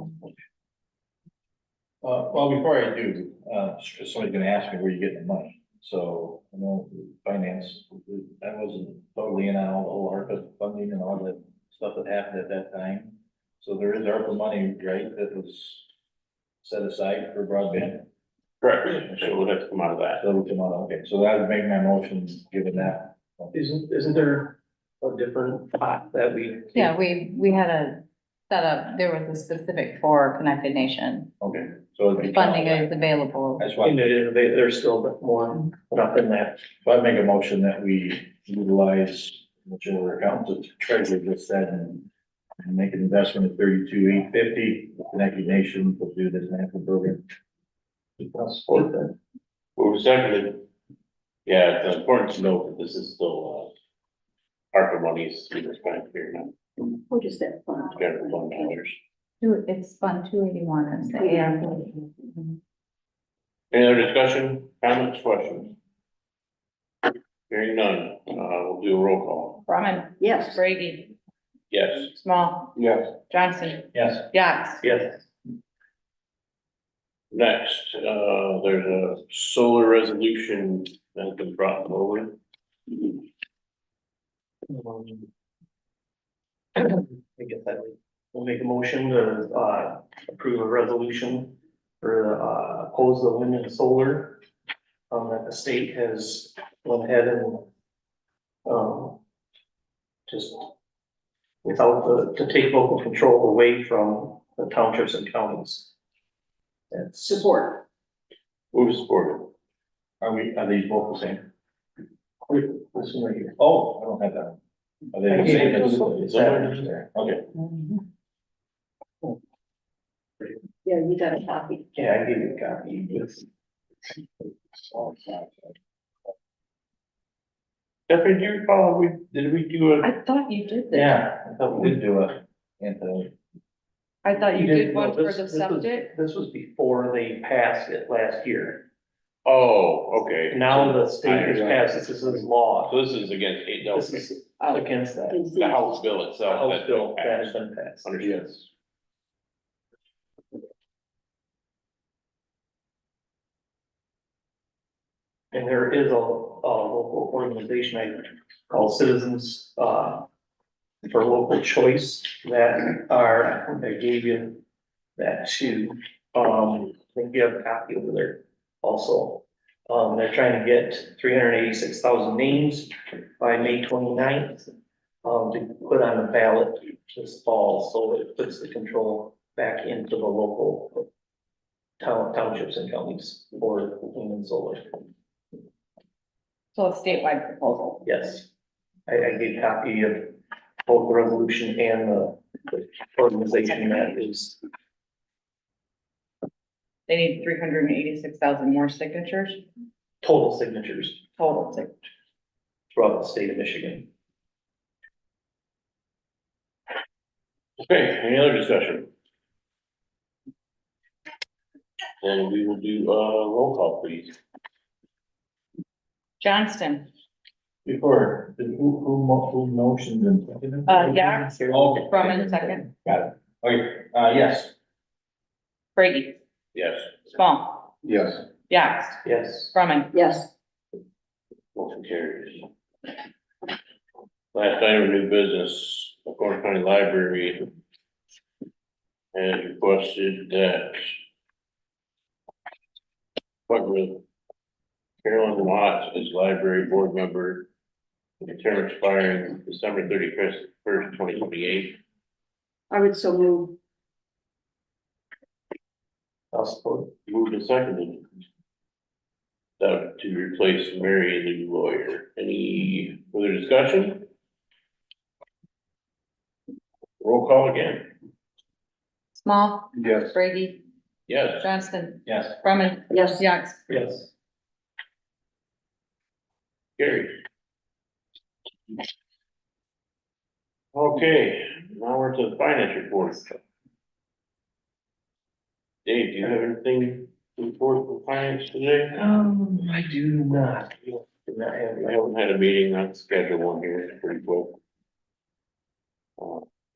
Well, before I do, somebody's gonna ask me where you get the money. So, I know, finance, I wasn't totally in on all the whole ARPA funding and all the stuff that happened at that time. So there is ARPA money, right, that was set aside for broadband. Correct, so we'll have to come out of that. So we come on, okay, so that would make my motion, given that. Isn't there a different pot that we? Yeah, we had a setup, there was a specific for Connected Nation. Okay, so it'd be. Funding is available. That's why, And there's still more up in that. so I'd make a motion that we utilize whichever account the treasurer just said and make an investment of 32,850, Connected Nation will do this national program. Support that. Move seconded. Yeah, it's important to note that this is still, ARPA monies in this time period now, What is that fund? general fund dollars. It's Fund 281, it's the ARP. Any other discussion, comments, questions? Hearing none, we'll do a roll call. Brumman. Yes. Brady. Yes. Small. Yes. Johnson. Yes. Yax. Yes. Next, there's a solar resolution that has been brought forward. I guess that we'll make a motion to, approve a resolution for, oppose the wind and solar. That the state has went ahead and, just without to take local control away from the townships and counties. That's Support. Move supported. Are these both the same? this one right here. Oh, I don't have that. Are they the same as? Okay, Yeah, you got a copy. Yeah, I gave you a copy. Stephanie, do you recall, did we do a? I thought you did that. yeah, I thought we did do it. Anthony. I thought you did one for This- the this was- septic. This was before they passed it last year. Oh, okay. Now the state has passed this, this is law. So this is against, This is against that. the House bill The itself. House that's bill been that has passed. been passed. Understood. And there is a local organization called Citizens, for Local Choice that are, I gave you that too. I think you have a copy over there also. They're trying to get 386,000 names by May 29th. To put on the ballot this fall, so it puts the control back into the local townships and counties for wind and solar. So a statewide proposal. Yes, I gave a copy of both the resolution and the organization that is, They need 386,000 more signatures, total signatures total signatures. throughout the state of Michigan. Okay, any other discussion? Then we will do, roll call, please. Johnston, Before, who motioned and seconded? yeah, Okay. Brumman, second, Got it. Okay, yes. Brady, Yes, Small, Yes. Yax, Yes. Brumman. Yes, motion carries. Last item of new business, Oconee County Library has requested that appointment Carolyn Watts as library board member, with the term expiring December 31st, 2028. I would so move. I'll support. Moved and seconded. That to replace Mary, the new lawyer. Any further discussion? Roll call again. Small, Yes. Brady, Yes. Johnston, Yes. Brumman, Yes, Yax. Yes. Carried. Okay, now we're to the finance report. Dave, do you have anything to report for finance today? I do not. Do not have I haven't had a meeting, on schedule one here, it's pretty quick.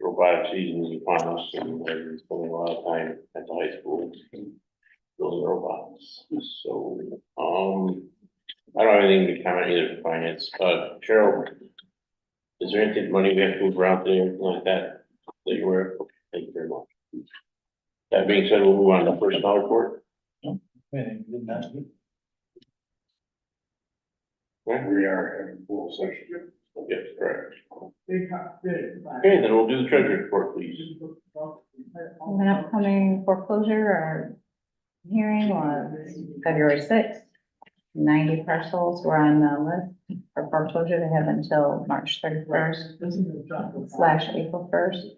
Robotic season is upon us, and we're spending a lot of time at the high school building robots, so, I don't have anything to comment either for finance, Cheryl, is there anything, money we have to move around today, or anything like that, that you're aware of? Thank you very much. That being said, we'll move on to personnel report. Right, we are having full session. Yes, correct. Okay, then we'll do the treasury report, please. An upcoming foreclosure or hearing was February 6th. 90 parcels were on the list for foreclosure. They have until March 31st / April 1st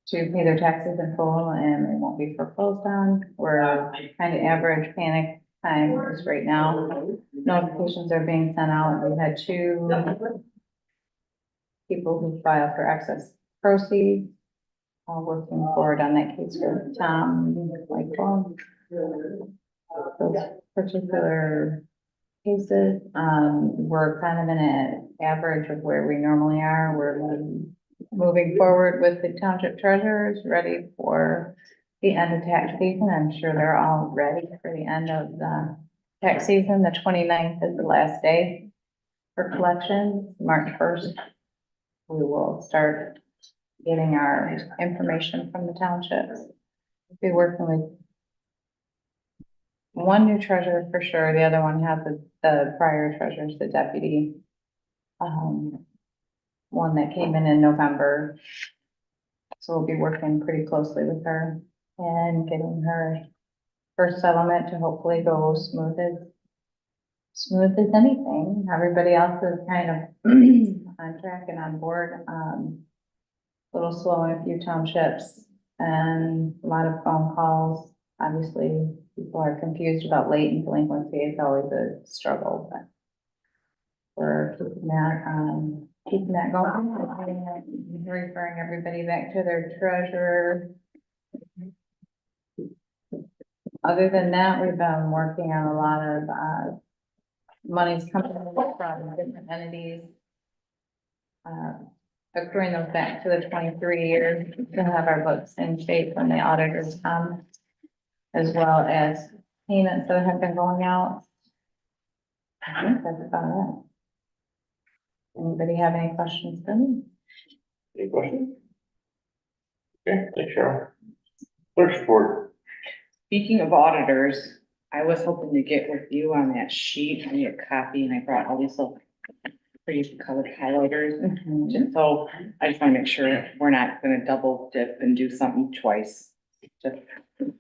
to pay their taxes in full, and they won't be foreclosed on. We're kind of average panic time is right now. Notifications are being sent out. We've had 2 people who filed for excess proceeds. Working forward on that case with Tom, like, those particular cases, we're kind of in an average of where we normally are. We're moving forward with the township treasurers, ready for the end of tax season. I'm sure they're all ready for the end of the tax season. The 29th is the last day for collections. March 1st, we will start getting our information from the townships. Be working with one new treasurer for sure. The other one has the prior treasurer's the deputy. One that came in November. So we'll be working pretty closely with her and getting her first settlement to hopefully go smooth as anything. Everybody else is kind of on track and on board. A little slow in a few townships and a lot of phone calls. Obviously, people are confused about latent delinquency. It's always a struggle, but we're keeping that going. Referring everybody back to their treasurer. Other than that, we've been working on a lot of monies coming from different entities. Accruing those back to the 23 years to have our books in shape when the auditors come, as well as payments that have been going out. I think that's about it. Anybody have any questions for me? Any questions? Okay, thanks, Cheryl. Clerk's report. Speaking of auditors, I was hoping to get with you on that sheet. I need a copy and I brought all these little pretty colored highlighters. Just so I just want to make sure we're not gonna double dip and do something twice. Just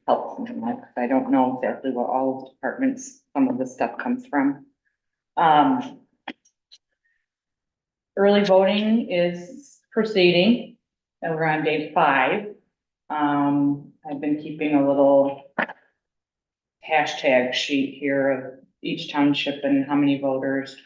help something like, because I don't know exactly what all the departments, some of the stuff comes from. Early voting is proceeding. And we're on day 5. I've been keeping a little hashtag sheet here of each township and how many voters.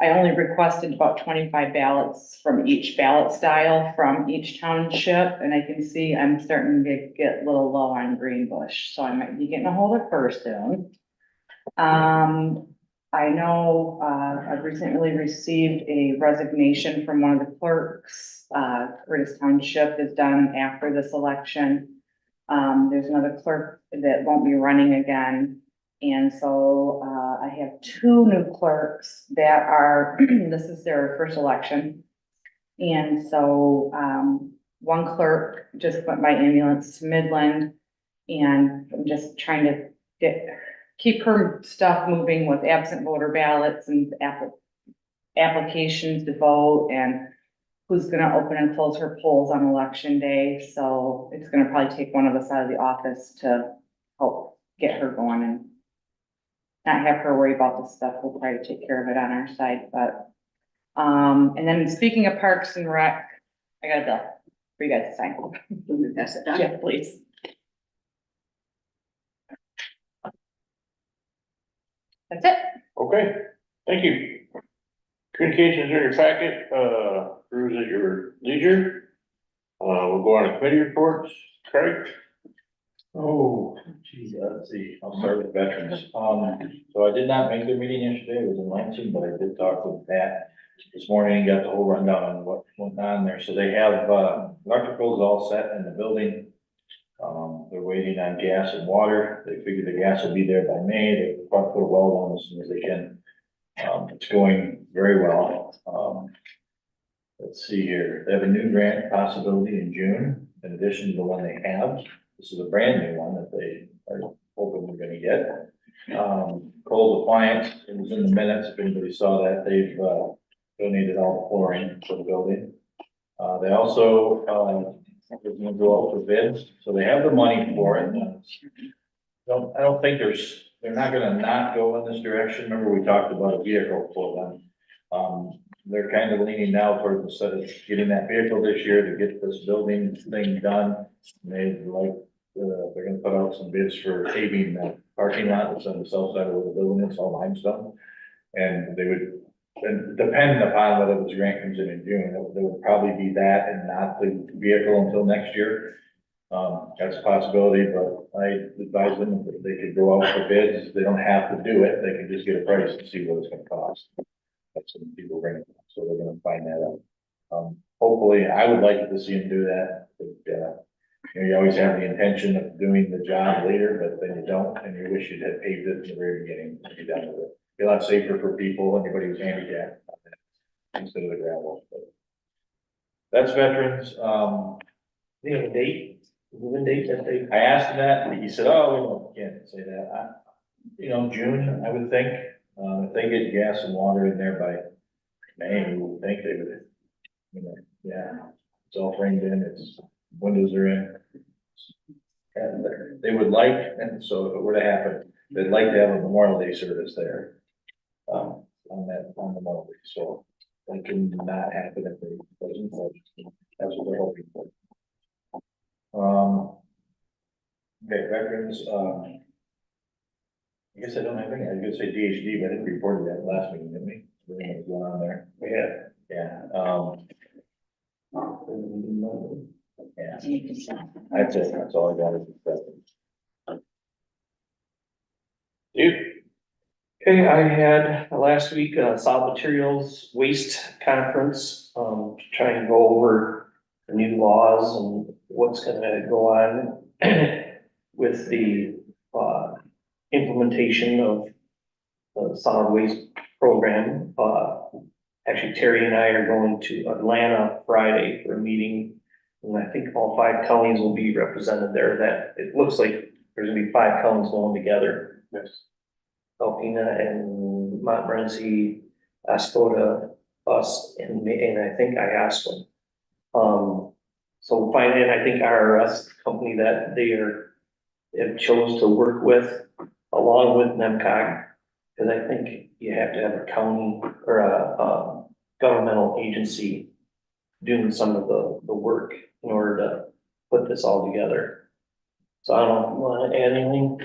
I only requested about 25 ballots from each ballot style from each township, and I can see I'm starting to get a little low on Greenbush, so I might be getting a hold of her soon. I know, I've recently received a resignation from one of the clerks. Curtis Township is done after this election. There's another clerk that won't be running again. And so, I have 2 new clerks that are, this is their first election. And so, one clerk just went by ambulance to Midland. And I'm just trying to keep her stuff moving with absent voter ballots and applications to vote and who's gonna open and close her polls on election day. So it's gonna probably take one of us out of the office to help get her going and not have her worry about this stuff. We'll try to take care of it on our side, but, and then speaking of Parks and Rec, I got a bill for you guys to sign. Let me pass it down. Yeah, please. That's it. Okay, thank you. Communications in your packet, cruise at your leisure. We'll go on to committee reports. Craig? Oh, geez, let's see, I'll start with veterans. So I did not make the meeting yesterday, it was in Lansing, but I did talk with Pat this morning and got the whole rundown on what went on there. So they have, electricals all set in the building. They're waiting on gas and water. They figure the gas will be there by May. They probably put a well on as soon as they can. It's going very well. Let's see here. They have a new grant possibility in June, in addition to the one they have. This is a brand new one that they are hoping we're gonna get. Cold Appliance, it was in the minutes, if anybody saw that, they've, donated all the flooring for the building. They also, they're gonna go out for bids, so they have the money for it. I don't think they're not gonna not go in this direction. Remember, we talked about a vehicle for them. They're kind of leaning now towards instead of getting that vehicle this year to get this building thing done. They're gonna put out some bids for paving the parking lot that's on the south side of the building. It's all limestone. And they would, and depending upon whether this grant comes in June, there would probably be that and not the vehicle until next year. That's a possibility, but I advise them that they could go out for bids. They don't have to do it. They can just get a price and see what it's gonna cost. That's what people bring, so they're gonna find that out. Hopefully, I would like to see them do that, but, you know, you always have the intention of doing the job later, but then you don't, and you wish you'd have paved it in the very beginning, and be done with it. Be a lot safer for people, anybody who's handicapped, instead of the gravel, but. That's veterans, Do you have a date? Moving date that they? I asked him that, and he said, oh, we can't say that. You know, June, I would think, if they get gas and water in there by May, we would think they would, you know, yeah, it's all framed in, it's, windows are in. And they would like, and so if it were to happen, they'd like to have a Memorial Day service there. On the Memorial Day, so that can not happen if they, doesn't, that's what they're hoping for. Okay, veterans, I guess I don't have any, I was gonna say DHD, but I think we reported that last meeting, didn't we? Everything was going on there. Yeah, that's it, that's all I got is veterans. Dude. Okay, I had last week a solid materials waste conference, to try and go over the new laws and what's gonna go on with the, implementation of the solid waste program. Actually, Terry and I are going to Atlanta Friday for a meeting, and I think all 5 counties will be represented there. That, it looks like there's gonna be 5 counties going together. Yes. Alpena and Montmorency, Ascota, us, and I think Iasquin. So finally, I think IRS company that have chose to work with, along with NEMCOG, because I think you have to have a county or a governmental agency doing some of the work in order to put this all together. So I don't know if you want to add anything.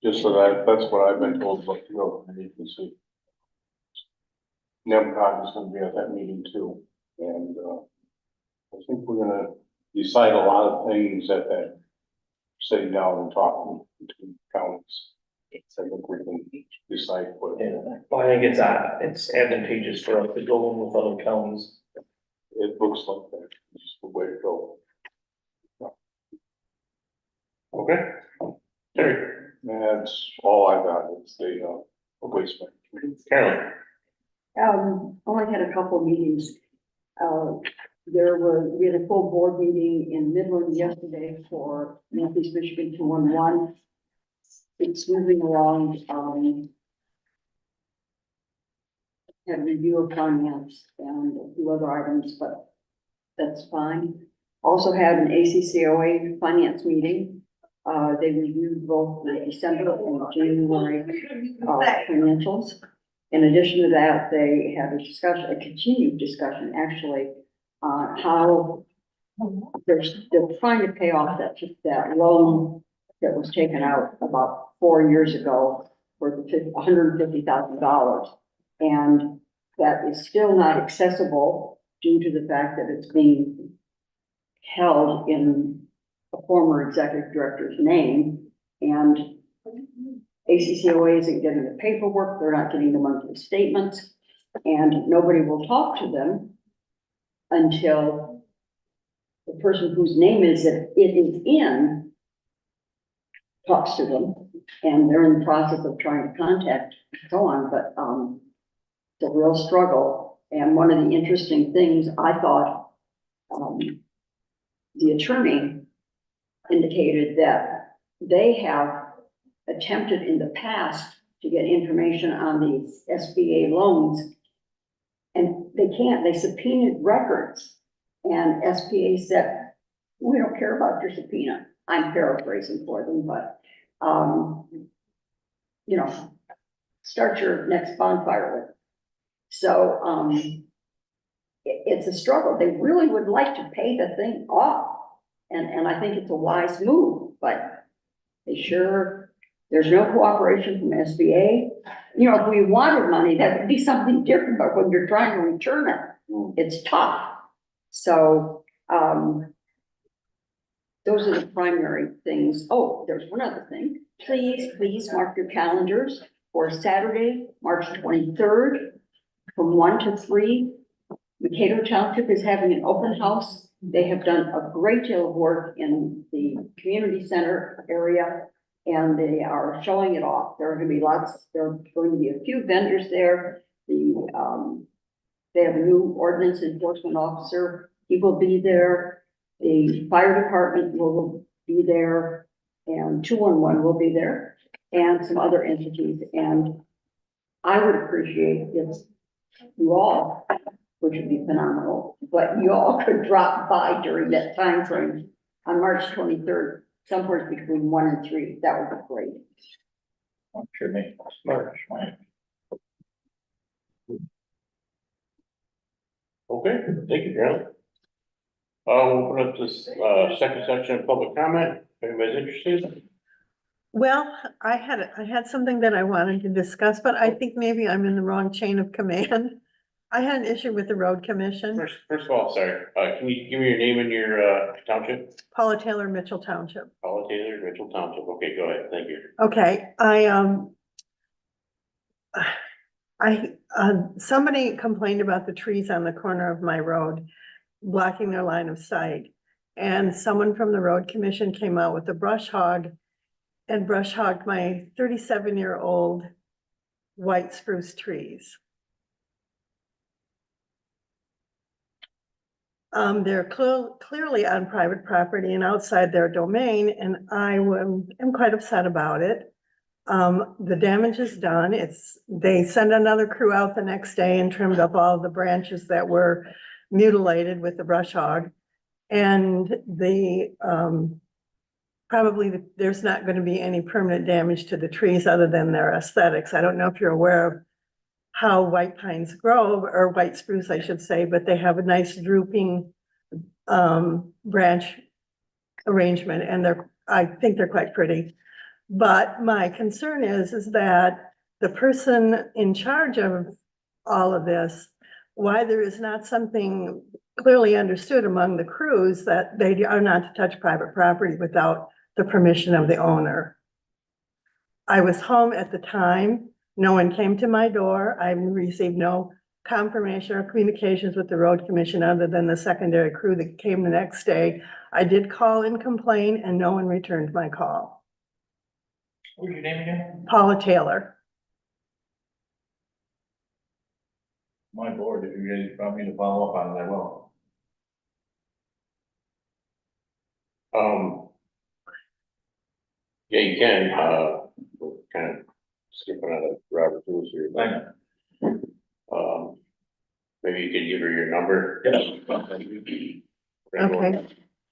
Just so that's what I've been told about the road agency. NEMCOG is gonna be at that meeting too, and, I think we're gonna decide a lot of things at that, sitting down and talking between counties. So I think we can decide what, Well, I think it's advantageous for us to go in with other counties. it looks like that, just the way to go. Okay. Terry, That's all I got, it's the, waste management. Carolyn, Only had a couple of meetings. We had a full board meeting in Midland yesterday for Northeast Michigan 211. It's moving along, had a review of finance and a few other items, but that's fine. Also had an ACCOA finance meeting. They reviewed both the December and January financials. In addition to that, they had a continued discussion actually on how they're trying to pay off that loan that was taken out about 4 years ago for the $150,000. And that is still not accessible due to the fact that it's being held in a former executive director's name. And ACCOA isn't getting the paperwork, they're not getting the monthly statements, and nobody will talk to them until the person whose name it is in talks to them, and they're in the process of trying to contact, so on, but, it's a real struggle. And one of the interesting things I thought, the attorney indicated that they have attempted in the past to get information on these SBA loans, and they can't. They subpoenaed records, and SBA said, we don't care about your subpoena. I'm paraphrasing for them, but, start your next bonfire with it. So, it's a struggle. They really would like to pay the thing off, and I think it's a wise move, but there's no cooperation from SBA. If we wanted money, that would be something different, but when you're trying to return it, it's tough. So, those are the primary things. Oh, there's one other thing. Please mark your calendars for Saturday, March 23rd, from 1 to 3. Mankato Township is having an open house. They have done a great deal of work in the community center area, and they are showing it off. There are going to be a few vendors there. They have a new ordinance enforcement officer. He will be there. The fire department will be there, and 211 will be there, and some other entities. And I would appreciate if you all, which would be phenomenal, but you all could drop by during that time frame on March 23rd, somewhere between 1 and 3. That would be great. I'm sure make March. okay, thank you, Carolyn. We'll open up this, second section of public comment, if anybody's interested. Well, I had something that I wanted to discuss, but I think maybe I'm in the wrong chain of command. I had an issue with the road commission. First of all, sorry, can you give me your name and your, township? Paula Taylor, Mitchell Township. Paula Taylor, Mitchell Township, okay, go ahead, thank you. Okay, somebody complained about the trees on the corner of my road blocking their line of sight. And someone from the road commission came out with a brush hog and brush hogged my 37-year-old white spruce trees. They're clearly on private property and outside their domain, and I am quite upset about it. The damage is done. They sent another crew out the next day and trimmed up all the branches that were mutilated with the brush hog. And probably there's not going to be any permanent damage to the trees other than their aesthetics. I don't know if you're aware of how white pines grow, or white spruce, I should say, but they have a nice drooping branch arrangement, and I think they're quite pretty. But my concern is that the person in charge of all of this, why there is not something clearly understood among the crews that they are not to touch private property without the permission of the owner. I was home at the time. No one came to my door. I received no confirmation or communications with the road commission other than the secondary crew that came the next day. I did call and complain, and no one returned my call. What's your name again? Paula Taylor. My board, if you guys want me to follow up on it, I will. Yeah, you can, we're kind of skipping out of Robert rules here, I but, know. maybe you could give her your number. Okay.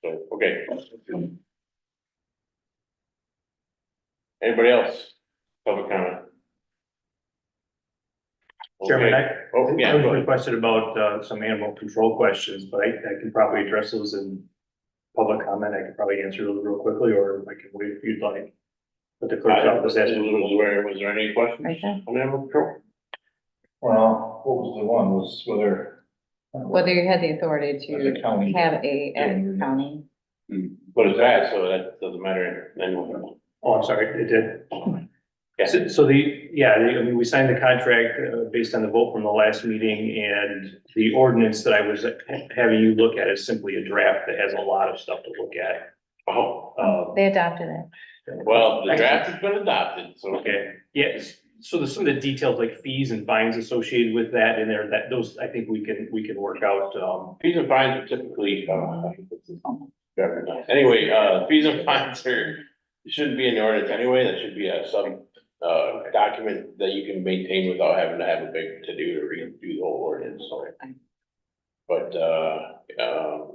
So, okay. Anybody else? Public comment? Chairman, Okay. Oh, yeah, I was go ahead. requested about some animal control questions, but I can probably address those in public comment. I could probably answer those real quickly, or I can wait if you'd like. But the clerk's office has. Was there any questions Right there. on animal control? Well, what was the one, was whether. Whether you had the authority As a county. to have a county. But it's passed, so that doesn't matter anyway. Oh, I'm sorry, it did. Yeah. So I mean, we signed the contract based on the vote from the last meeting, and the ordinance that I was having you look at is simply a draft that has a lot of stuff to look at. Oh, They adopted it. well, the draft has been adopted, so. Okay, yes, so there's some of the details like fees and fines associated with that in there, that those, I think we can work out, Fees and fines are typically, anyway, fees and fines are, shouldn't be in the ordinance anyway, that should be some document that you can maintain without having to have a big to-do to redo the whole ordinance, so. But,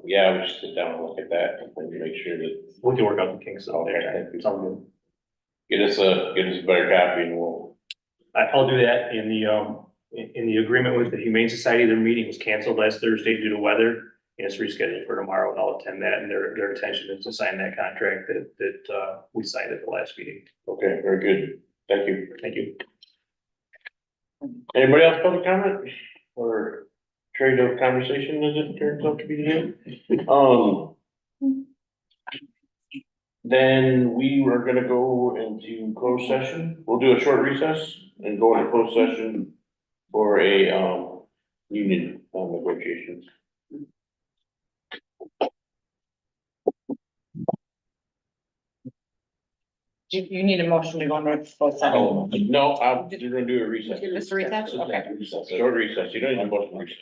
yeah, we should sit down and look at that and make sure that, we can work out the kinks out there. Okay. Sounds good. get us a better copy and we'll. I'll do that in the agreement with the Humane Society. Their meeting was canceled last Thursday due to weather, and it's rescheduled for tomorrow, and I'll attend that, and their intention is to sign that contract that we signed at the last meeting. Okay, very good. Thank you. Thank you. Anybody else public comment or trade of conversation as it turns out to be today? Then we were gonna go into closed session. We'll do a short recess and go into closed session for a, union negotiations. You need a motion to go into closed session. Oh, no, I'm just gonna do a recess. Just a recess? Okay. Short recess. You don't need a motion recess.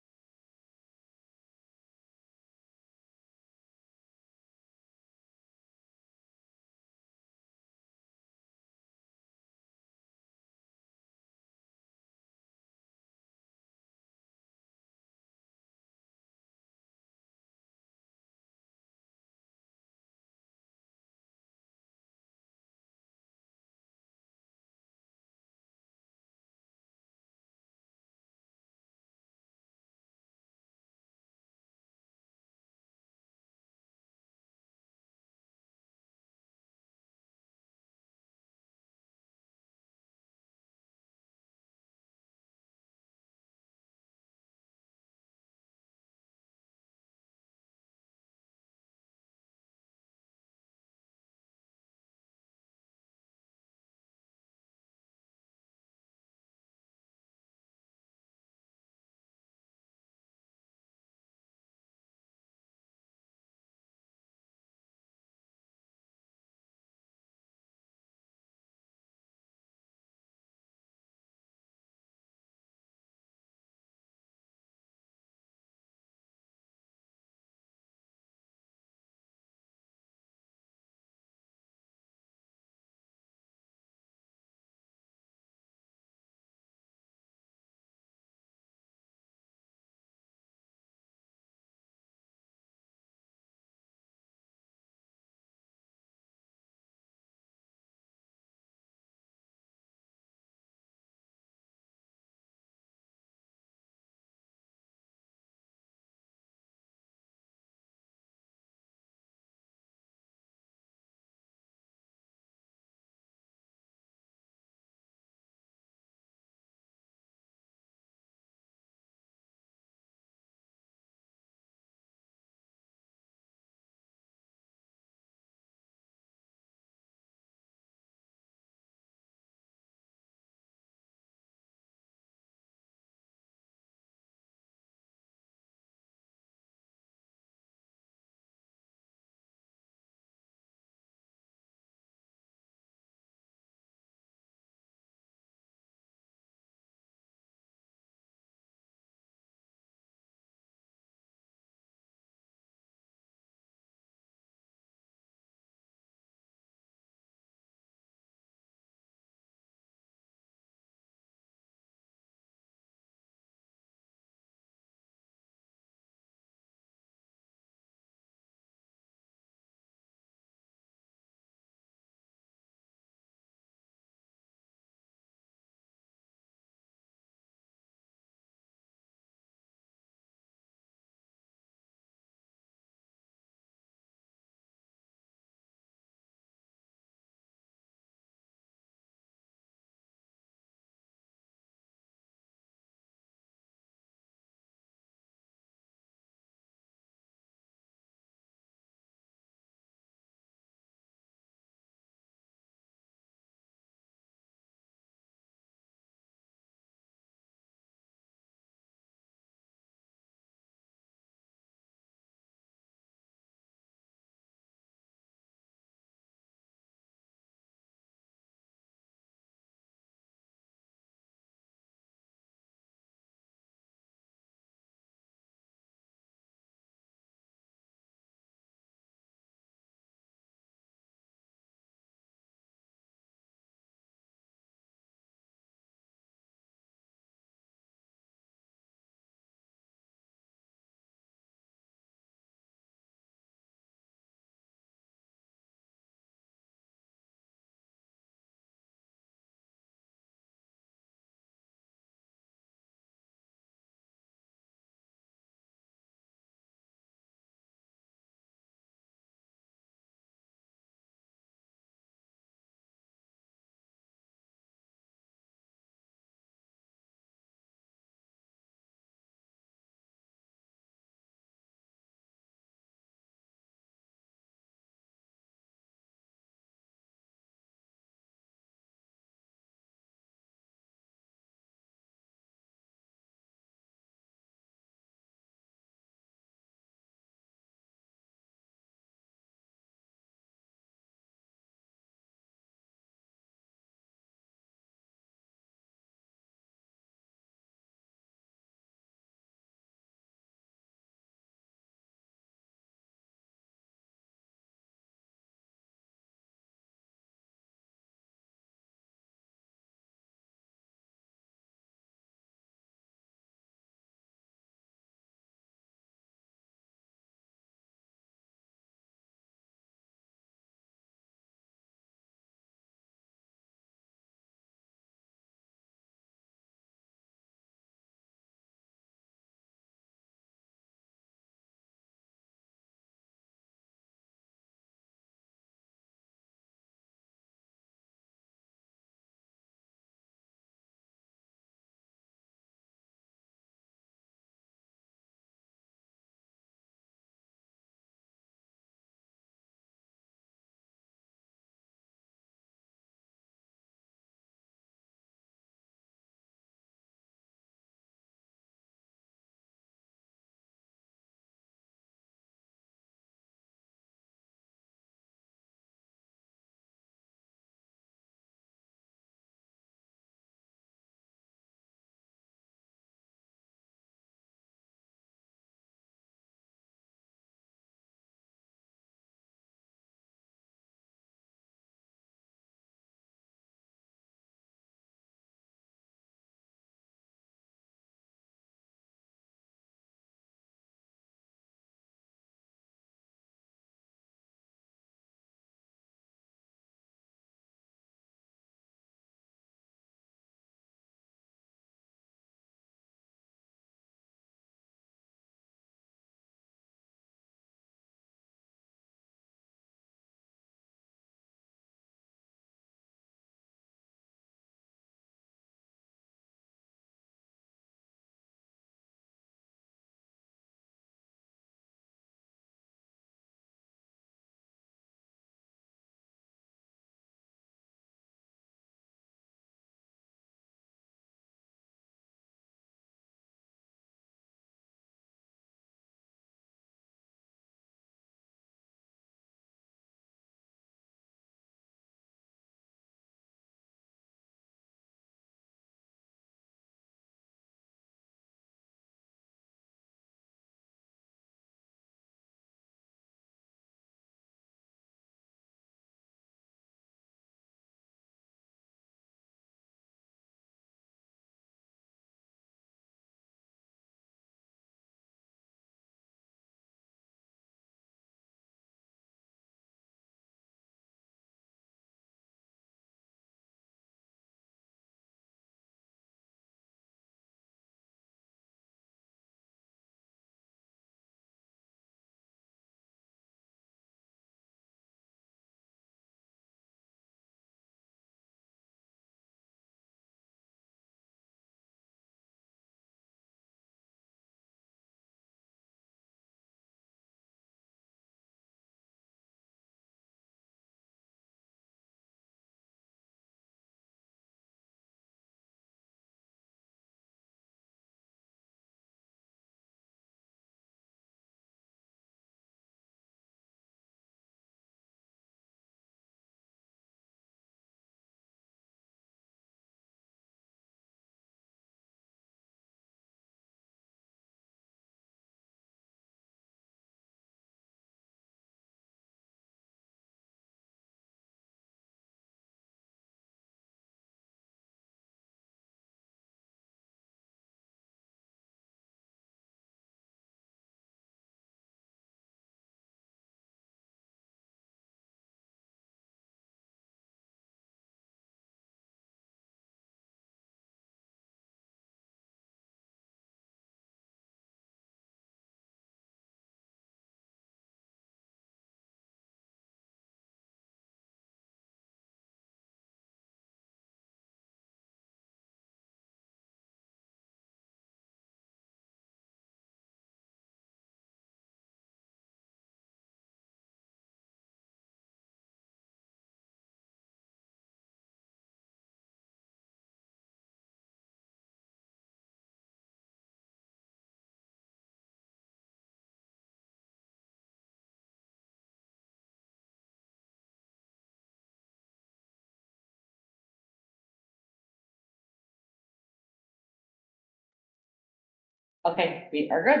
Okay, we are good.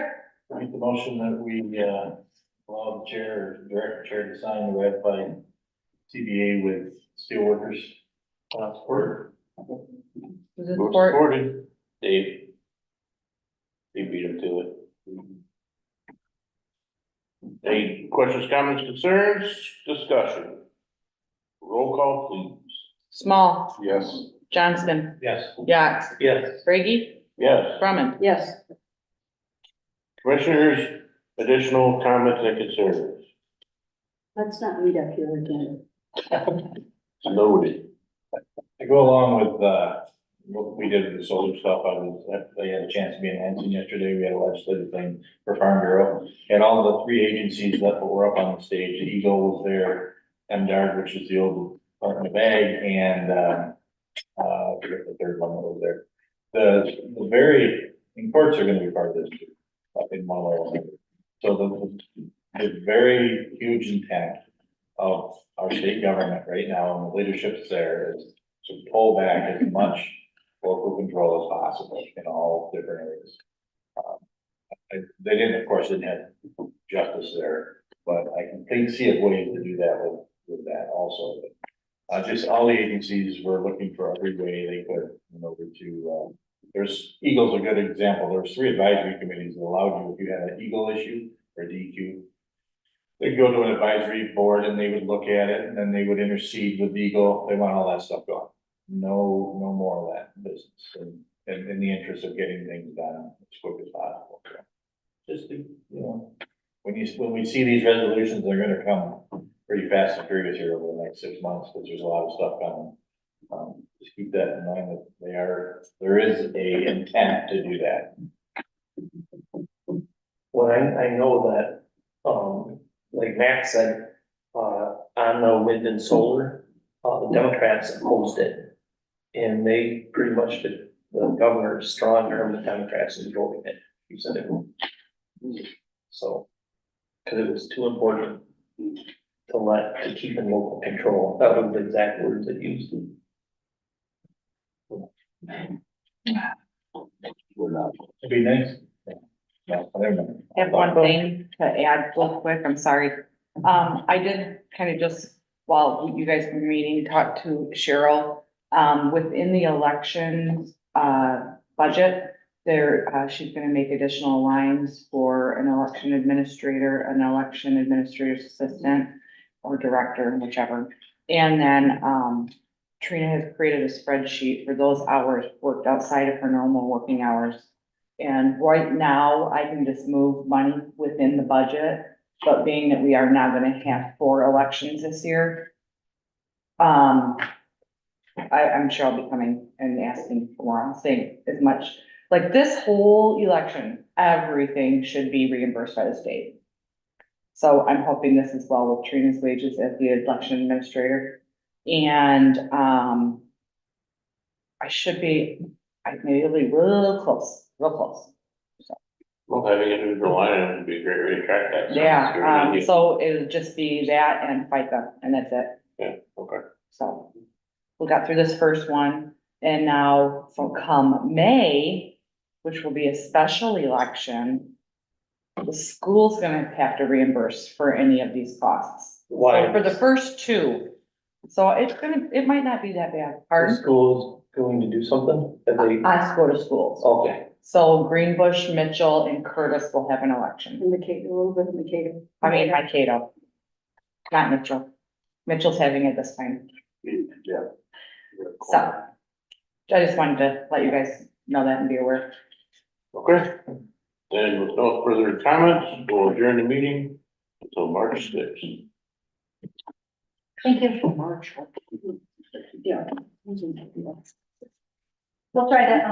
Make the motion that we, allow the chair, or direct the chair to sign the ratify CBA with steelworkers. Support. Who's in Who support? supported? Dave. He beat him to it. Any questions, comments, concerns, discussion? Roll call, please. Small, Yes. Johnston, Yes. Yax, Yes. Brady, Yes. Brumman. Yes, Commissioners, additional comments and concerns? let's not meet up here again. Noted. To go along with, what we did with the solar stuff, I had a chance to be in Lansing yesterday, we had a legislative thing for Farm Bureau. And all the three agencies that were up on the stage, the Eagle was there, MDARD, which is the old Department of Ag, and, I forget the third one that was there. The very, and courts are gonna be part of this too, in one way or another. So the very huge intent of our state government right now, and the leadership's there, is to pull back as much local control as possible in all different areas. They didn't, of course, didn't have justice there, but I can see a way to do that with that also. Just all the agencies were looking for every way they could in order to, there's, Eagle's a good example. There was 3 advisory committees that allowed you, if you had an Eagle issue or DQ, they'd go to an advisory board and they would look at it and then they would intercede with Eagle. They want all that stuff gone. No more of that business and in the interest of getting things done as quick as possible. Just to, when we see these resolutions, they're gonna come pretty fast and furious here over the next 6 months, because there's a lot of stuff coming. Just keep that in mind that there is a intent to do that. Well, I know that, like Matt said, on the wind and solar, the Democrats opposed it. And they pretty much, the governor is strong arm the Democrats in voting it. He said it. So, cause it was too important to keep in local control. That was the exact words that used. We're not. It'd be nice. No, I don't know. I have one thing to add real quick, I'm sorry. I did kind of just, while you guys were meeting, talk to Cheryl, within the elections, budget. There, she's gonna make additional lines for an election administrator, an election administrator's assistant, or director, whichever. And then, Trina has created a spreadsheet for those hours worked outside of her normal working hours. And right now, I can just move money within the budget, but being that we are now gonna have 4 elections this year, I'm sure I'll be coming and asking for more, I'll say as much, like this whole election, everything should be reimbursed by the state. So I'm hoping this as well with Trina's wages as the election administrator. And, I may be real close. Well, having an individual line item would be a great way to track that. Yeah, so it'll just be that and FICA, and that's it. Yeah, okay. So we got through this first one, and now from come May, which will be a special election, the school's gonna have to reimburse for any of these costs. Why? So for the first 2, so it might not be that bad. Our Pardon? school's going to do something that they, I go to schools. okay. So Greenbush, Mitchell, and Curtis will have an election. In Decatur, a little bit in Decatur. I mean, Mankato, not Mitchell. Mitchell's having it this time. Yeah. So I just wanted to let you guys know that and be aware. Okay. Then with no further comments, we'll adjourn the meeting until March 6th. Thank you for March. Yeah. We'll try that,